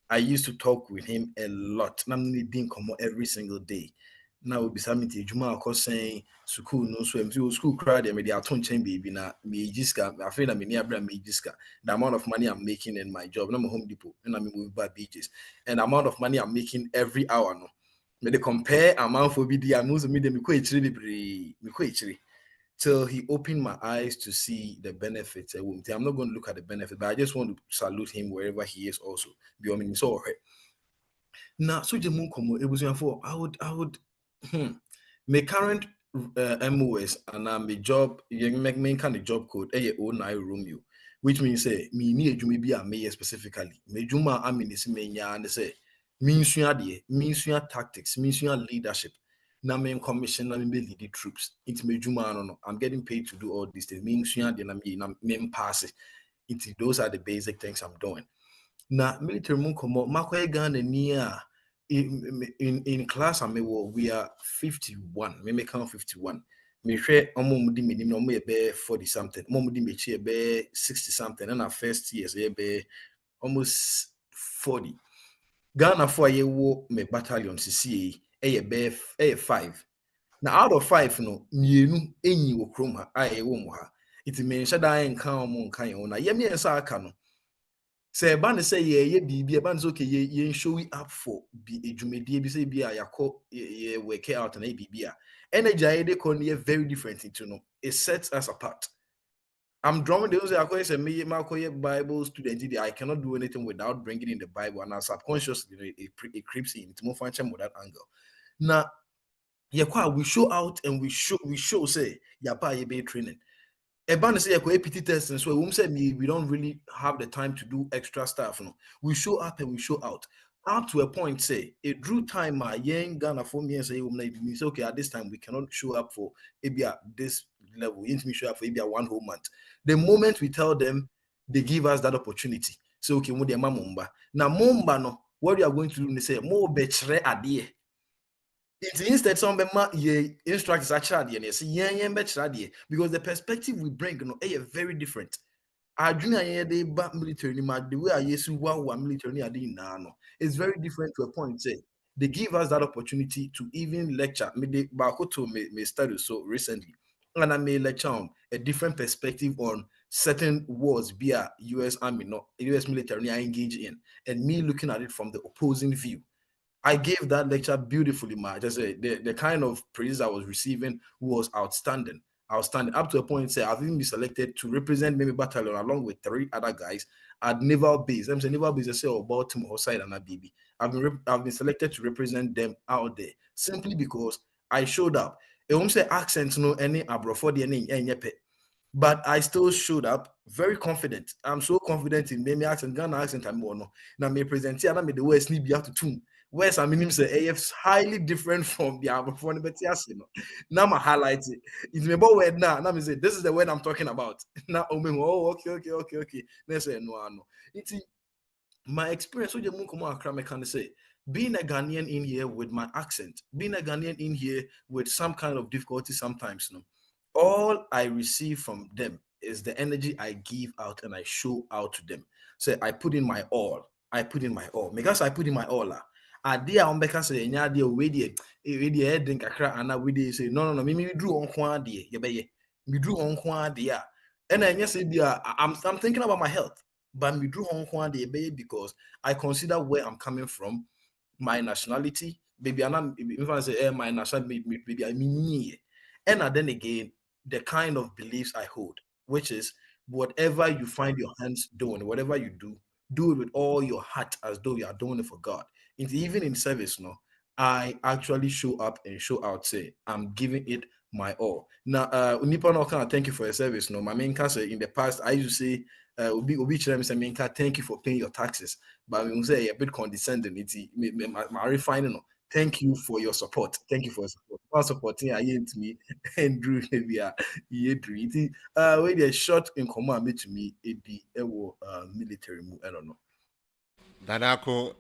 I used to talk with him a lot. I'm didn't come every single day. Now we be submitting Juma of saying school no so school crowd and media ton chain baby na me jiska I feel that me near me jiska the amount of money I'm making in my job I'm a Home Depot and I'm moving by beaches and the amount of money I'm making every hour no me they compare amount for BD and most me them me till he opened my eyes to see the benefits. I'm not going to look at the benefit, but I just want to salute him wherever he is also. So now so it was for I would my current MOS and my job make main kind of job code Romeo, which means say me need you maybe a mayor specifically. Me juma I mean this mania and say means you tactics, means you leadership. Now main commission and lead the troops. It's me juma no. I'm getting paid to do all these things. Means you and pass it. Those are the basic things I'm doing. Now military mun come up. Makwe Ghana near in class we are 51. Me count 51. Me share omumudi minimum no be 40 something. Omumudi me share be 60 something. And our first years be almost 40. Ghana for ye wo me battalion CCA. A 5. Now out of 5 no mienu enyi wo krom ha aye wo mo ha it mean shada nkan mo nkan yo na ye me ensa aka no say ba ne say ye bibia ba ne so okay ye show up for bi edwumedie bi say bi a yakọ ye work out na bibia energy I dey con ye very different into no it sets us apart. I'm drumming those I say me Bible student I cannot do anything without bringing in the Bible and subconsciously it creeps in to move function with that angle. Now, we show out and we show say yapa ye be training. Eban say APT test, and so we say we don't really have the time to do extra stuff. No, we show up and we show out. Up to a point, say it drew time. My young Ghana for me and say, okay, at this time we cannot show up for maybe at this level. We need to show up for maybe 1 whole month. The moment we tell them, they give us that opportunity. So okay, what Mumba now Mumba no, what we are going to do? They say more betre adie. Instead, some instructors actually because the perspective we bring, is very different. Our junior they back military, the way I use military it's very different to a point. Say they give us that opportunity to even lecture. Me study so recently, and I may lecture on a different perspective on certain wars via U.S. Army, U.S. military I engage in, and me looking at it from the opposing view. I gave that lecture beautifully, man. Just the kind of praise I was receiving was outstanding. Outstanding. Up to a point, say I've even been selected to represent maybe battalion along with 3 other guys at naval base. I'm saying naval base, I say Baltimore side and a BB. I've been selected to represent them out there simply because I showed up. It won't say accent, no any abrofodi any but I still showed up very confident. I'm so confident in me accent, Ghana accent. I'm more no. Now me present here, me the West need be out to tune. Whereas I mean, say AF highly different from the Abrofoni, but yes, now I highlight it. It's me about word now. Now me say this is the word I'm talking about. Now okay. Let's say no. It's my experience with the Munkumo Accra. I can say being a Ghanaian in here with my accent, being a Ghanaian in here with some kind of difficulty sometimes, all I receive from them is the energy I give out and I show out to them. So I put in my all. Because I put in my all. Adia on Becca say, Nadia, we drink a crack and we say, no, me drew on quadia, me drew on quadia. And I just said, I'm thinking about my health, but me drew on quadia, because I consider where I'm coming from, my nationality, maybe I'm not, if I say, my nationality, maybe I mean, and then again, the kind of beliefs I hold, which is whatever you find your hands doing, whatever you do it with all your heart as though you are doing it for God. Even in service, I actually show up and show out, say, I'm giving it my all. Now, Nippon Okana, thank you for your service. My main cancer in the past, I used to say, thank you for paying your taxes. But we say a bit condescending. It's my refining. Thank you for your support. Thank you for your support. For supporting me and Drew Nevia. When a short in command to me, it be a military move. I don't know. Danako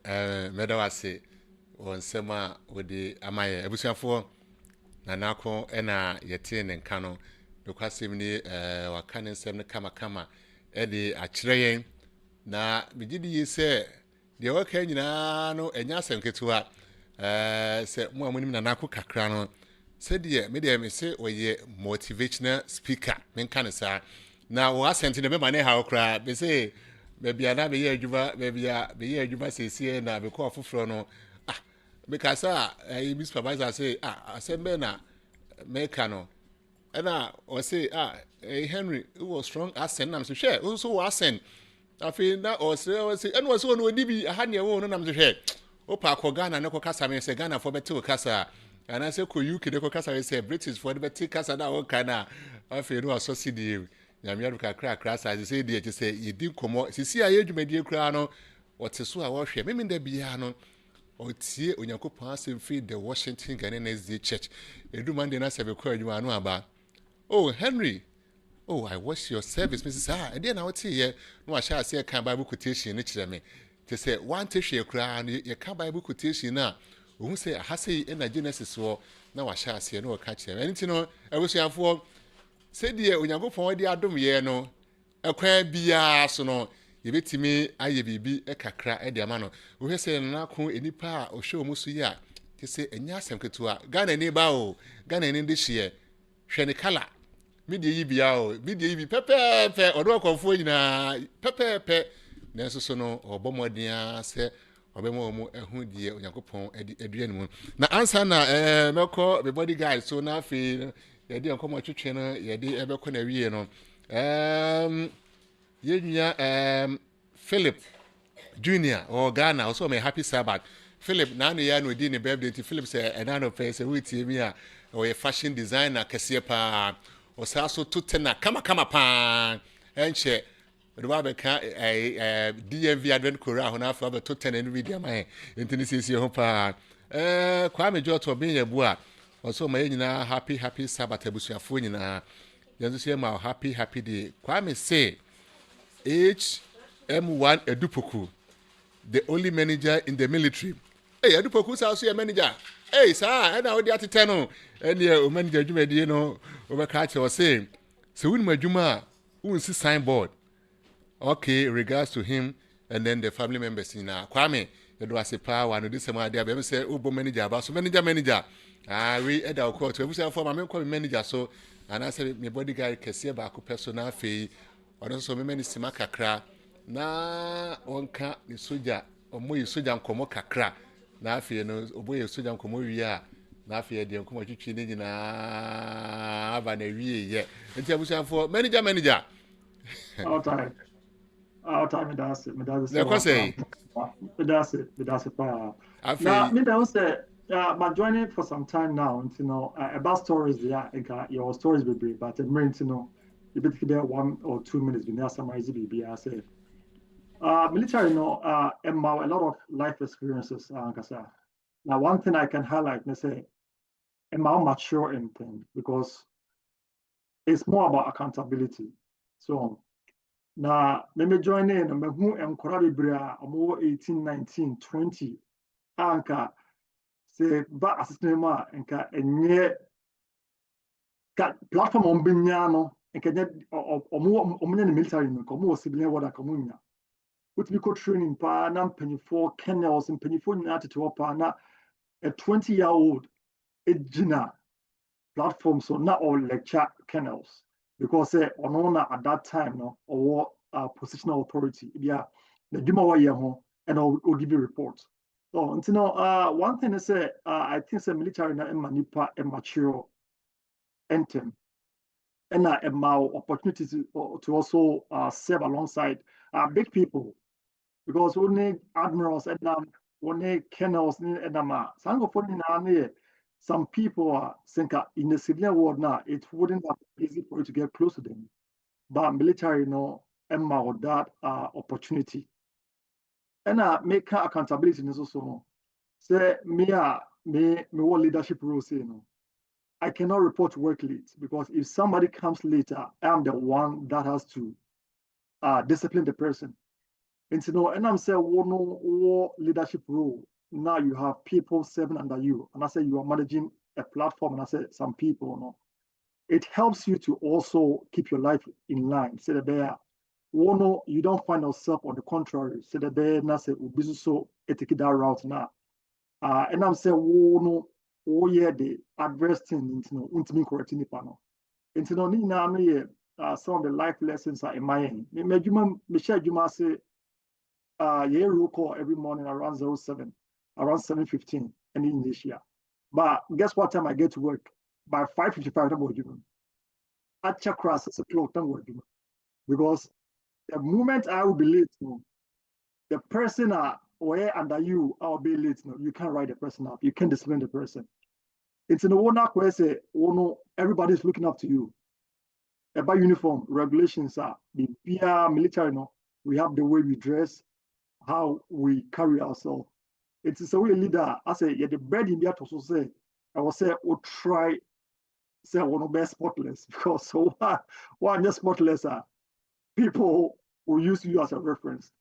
medawase on sema with the amaye ebusuafo nanako ena yete ne nka no bekwasem ni wakane nsem ne kama de akyereyen na bigidi yese de waka nyina no enya asemketua se mo amunim nanako kakra no se de me se oye motivational speaker menka ne sa na wo asente ne be mane ha okra be se baby ana be ye adwuma sesi na be ko afoforo no because be supervisor say asembe na make no na o say Henry it was strong accent na me say share also accent afi na o say and was no dibi aha ne wo no na me say o pa ko Ghana ne ko kasa me say Ghana for beti o kasa ana say ko UK de ko kasa say British for beti kasa na o kana afi no associate Yamiadu kakra say dey just say you did komo sisi aye dwumadi kra no oteso a wo hwe me da bia no otie onyankopon asem fi the Washington Ghanaian SDA Church edumande na sebe kwa adwuma no aba oh Henry I watch your service Mrs. and then I would say yeah no I shall say kan Bible quotation ni kire me te say one te hwe kra no ye kan Bible quotation na wo say ahase na Genesis wo na wa shall say no ka kire me enti no ebusuafo said ye onyankopon de adom ye no ekwan bia so no yebetimi aye bibi ekakra e de ama no wo hwe se na ko enipa a o hwe omusu ye a te se enya asemketua Ghana ni ba o Ghana ni de hye hwe ne kala media yi bia o media yi bi pepepe odo akonfo nyina pepepe na so no obomoden se obemo mu ehu die onyankopon edua ni mu na answer na meko the body guy so na afi yedi enkomo twetwe no yedi ebekọ na wie no yenya Philip Junior or Ghana also my happy Sabbath Philip na no ya no di ne birthday ti Philip say enano pay say we tie mi a o fashion designer kese pa osaso to tena kama pa enche the wa be ka DMV advent kora ho na afa be to tena no video ma enti ni sisi ho pa Kwame Joto bin yebu a oso ma nyina happy Sabbath abusuafo nyina yanzu se ma happy day Kwame say HM1 Edupoku the only manager in the military. Hey, Edupoku sa so manager. Hey, sir, and now they atete no. And o manager dwumadi no, o be ka che o say, "Se wonu madwuma, won si signboard." Okay, regards to him and then the family members na Kwame, you do asepa wa no this am ade abem say obo manager ba so manager. Ah, we eda ko to ebusa for ma call manager so and I say me bodyguard kese ba ko personal fee. Ono so me mani sima kakra. Na onka ni soja omo yi soja nkomo kakra na afie no obo yi soja nkomo wi a na afie de nkomo twitwi ni nyina aba na wie ye enti abusanfo manager all time me that's it pa now me don't say but joining for some time now you know about stories there your stories will be but it means you know you better there 1 or 2 minutes be there summarize be I say military, you know, a lot of life experiences. Now, one thing I can highlight, let's say, I'm mature in things because it's more about accountability. So, now, let me join in. I'm who am Korabibria, I'm over 18, 19, 20. Anka, say, but assistant, and yet, platform on Binyano, and can get or more military, more civilian water community. What we call training pa na mpanyifo kennels mpanyifo nyina tetewo pa na a 20-year-old ejina platform so na all lecture kennels because onona at that time no or positional authority bia the duma wa ye ho and I'll give you reports. So you know one thing is I think the military na manipa a mature enten and a opportunities to also serve alongside big people. Because only admirals and only colonels and some people are think in the civilian world now it wouldn't be easy for you to get close to them. But military, you know, emma that opportunity. And make accountability is also say me what leadership role say no. I cannot report to work late because if somebody comes later, I'm the one that has to discipline the person. And you know, and I'm saying, no leadership role. Now you have people serving under you, and I say you are managing a platform, and I say some people, you know, it helps you to also keep your life in line. Say that there, you don't find yourself on the contrary. Say that there, and I say, so take that route now. And I'm saying, the adverse thing, you know, correcting the panel. And you know, some of the life lessons are in my end. Michelle Juma say. Roll call every morning around 07, around 7:15, and in this year. But guess what time I get to work? By 5:55, I'm working. At Chakra, 6 o'clock, I'm working. Because the moment I will be late, you know, the person where under you, I'll be late. You know, you can't write the person up. You can't discipline the person. It's in the one where say, everybody's looking up to you. About uniform regulations are the military. No, we have the way we dress. How we carry ourselves. It is a way leader. I say, the bread in there to also say, I will say, try, say, one of best spotless because so why just spotless people will use you as a reference.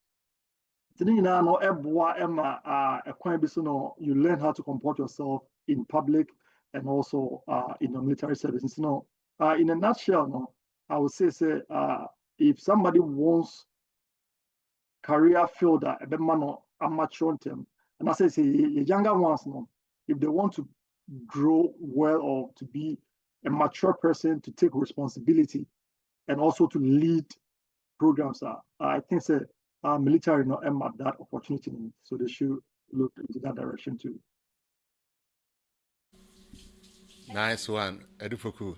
You learn how to comport yourself in public and also in the military services. You know, in a nutshell, no, I would say, if somebody wants career field a bit man amateur term. And I say younger ones, no, if they want to grow well or to be a mature person to take responsibility and also to lead programs, I think military not emma that opportunity, so they should look into that direction too. Nice one, Edupoku.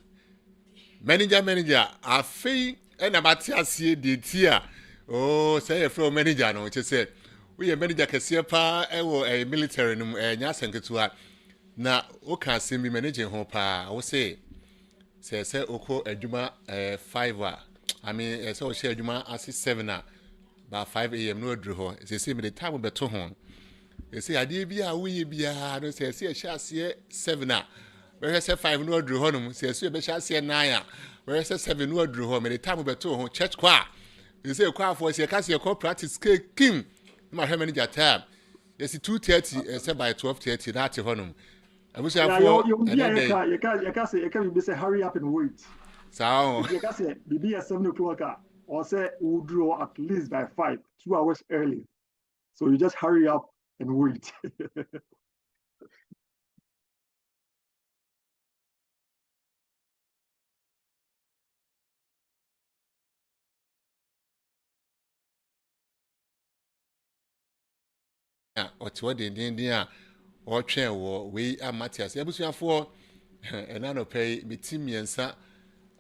Manager, I feel and about the tia. Oh, say a flow manager, no, which said, we a manager can see a military Yasanketua. Now, who can see me managing home pa? I will say, say oko adwuma 5 a I mean say o share adwuma as 7 a by 5 a.m. no adru ho say me the time beto ho say ade bia wo ye bia no say e sha 7 a we say 5 no adru ho no say e be sha 9 a we say 7 no adru ho me the time beto ho church kwa you say kwa for say ka say practice kim ma hwe manager time yes 2:30 say by 12:30 that ho no you can say hurry up and wait. So you can say be at 7 o'clock or say we'll draw at least by 5, 2 hours early. So you just hurry up and wait. what the or train war we are Matthias. Ebusuafo and I no pay me team yensa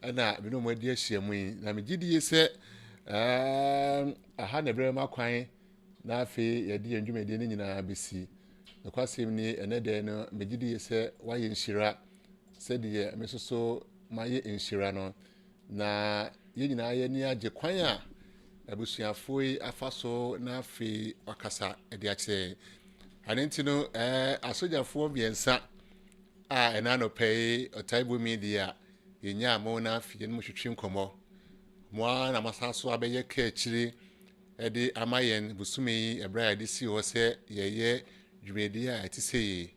and I no more dear shame. Na me gidi say I had a very kwan na afi ye di ndwuma de nyina besi. The kwasem ni ene de no me gidi say why nshira said ye me so my nshira no na ye nyina ye ni age kwan a ebusuafo yi afaso na afi wakasa e de ache Anentino asojafo biensa enano pay otaibu media yenya mo na afie no hwetwe nkomo mo na masaso abeye ka akiri ede amayen busumi ebra ade si ho se yeye dwumedi a etise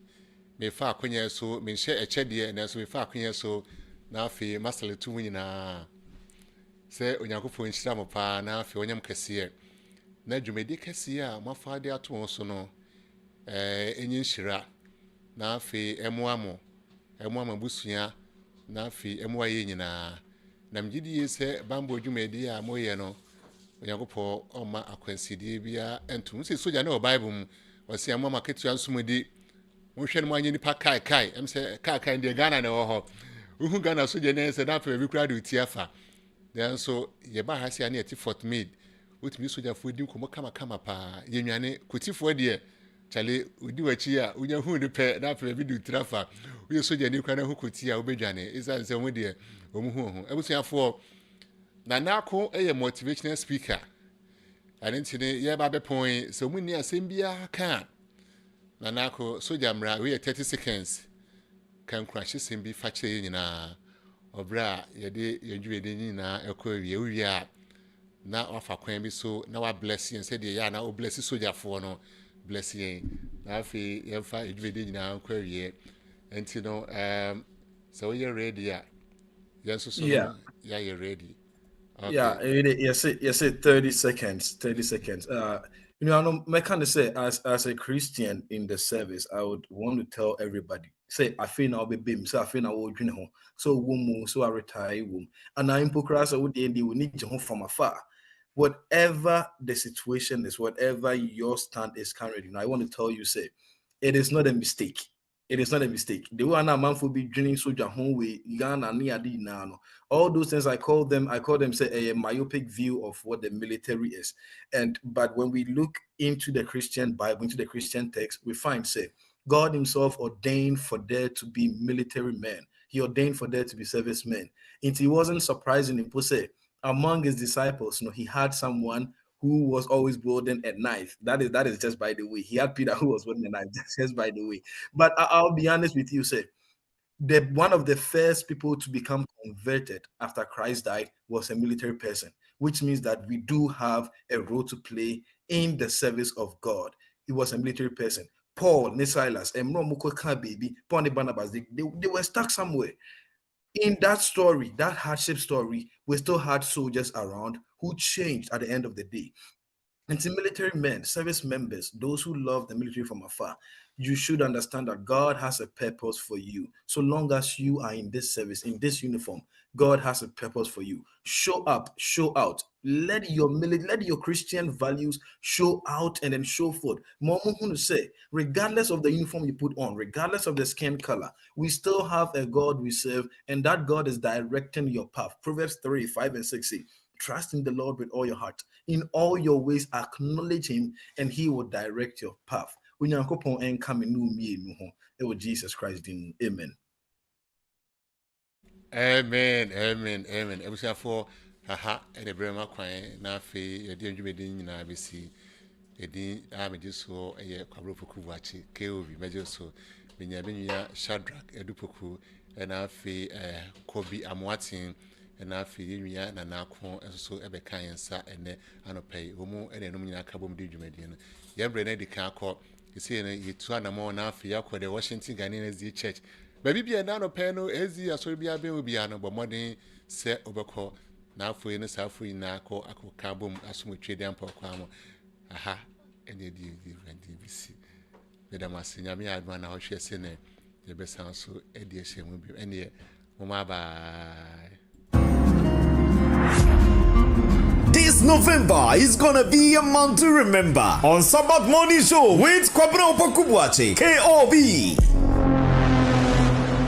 me fa akonya so me hye echede na so me fa akonya so na afie masaletu nyina se onyankopon nhyira mo pa na afie onyam kase na dwumedi kase a mafa de ato so no enyi shira na afi emuamo busuya na afi emwa ye nyina na mgidi yese bambo dwumedi a moye no onyankopɔ ɔma akwansidi bia entum se soja na bible mu ɔse amwa maketu ansumudi mohwe no manyi nipa kai emse kai de Ghana na wɔ hɔ uhu Ghana soja na se na afi bi kura de utiafa then so ye ba hase na eti Fort Meade utumi soja fo di nkomo kama pa ye nwane kotifo de chale udi wachi a unya hu de pe na pe bi du trafa uye soja ni kwa na hu koti a obedwane isa nse mu de omu hu ebusuafo na nako eye motivational speaker anentine ye ba be pon so mu ni asem bia ka na nako soja mra we 30 seconds kan crash sembi fa kire nyina obra ye de yedwede nyina ekowie uwie na wafa kwan bi so na wa bless yen se de ya na o bless soja fo no blessing na afi yemfa edwede nyina kwawie enti no so you ready ya yes so yeah you ready okay. Yeah yes 30 seconds you know I know me kind of say as a Christian in the service I would want to tell everybody say I feel now be bim so I feel now wo dwene ho so wo mu so I retire wo and I impocrasa wo dey we need to from afar. Whatever the situation is, whatever your stand is currently, now I want to tell you, say, it is not a mistake. It is not a mistake. The one a man for be drinking soja home way, Ghana niadi nano. All those things I call them say a myopic view of what the military is. But when we look into the Christian Bible, into the Christian text, we find say God Himself ordained for there to be military men. He ordained for there to be servicemen. It wasn't surprising in say. Among his disciples, he had someone who was always wielding a knife. That is just by the way. He had Peter who was wielding a knife, just by the way. But I'll be honest with you, say, one of the first people to become converted after Christ died was a military person, which means that we do have a role to play in the service of God. He was a military person. Paul, Silas, and baby, Paul and Barnabas, they were stuck somewhere. In that story, that hardship story, we still had soldiers around who changed at the end of the day. And to military men, service members, those who love the military from afar, you should understand that God has a purpose for you. So long as you are in this service, in this uniform, God has a purpose for you. Show up, show out. Let your Christian values show out and then show forth. More to say, regardless of the uniform you put on, regardless of the skin color, we still have a God we serve, and that God is directing your path. Proverbs 3:5-6. Trust in the Lord with all your heart. In all your ways, acknowledge Him, and He will direct your path. When you're coming, Jesus Christ, amen. Amen. Ebusiafo haha ede brema kwan na afi ye de ndwumedin nyina besi edin amejiso eye kwabropoku wachi KOV mejiso benyabenyia Shadrack Edupoku na afi Kobi Amwatin na afi yenwia na nakon enso ebe kan yensa ene anopai omu ene no nyina kabom de ndwumedin no yebre na dikan akọ isi ne yitu anamo na afi yakọ de Washington Ghanaian Church baby bia na no pe no ezi asori bia be obi ano bomodin se obekọ na afọ ene safo ina akọ akoka bom asomotwe de ampa kwa mo aha ene di BC medam asenya me adwa na hwehwe se ne ye besan so edi ehemu bi ene mama bye. This November is gonna be a month to remember on Sabbath Morning Show with Kwabena Opoku-Boakye, KOB.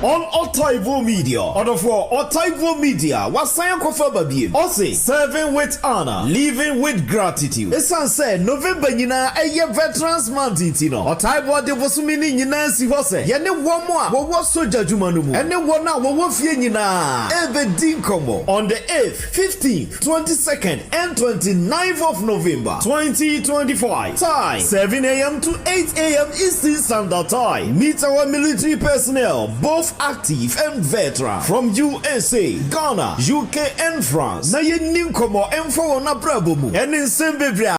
On Otaivo Media, for Otaivo Media, Wasayan Kofa Babie, Ose, serving with honor, living with gratitude. Esan said November Nina, a year Veterans Month, Tino. Otaivo de Vosumini Nina si Hose, Yane Wamwa, what Soja Jumanumu, and then one now, what Fienina, Eve Dinkomo, on the 8th, 15th, 22nd, and 29th of November 2025. Time 7 a.m. to 8 a.m. Eastern Standard Time. Meet our military personnel, both active and veteran from USA, Ghana, UK, and France. Na ye ninkomo emfo na brabomu. Eni sembebria.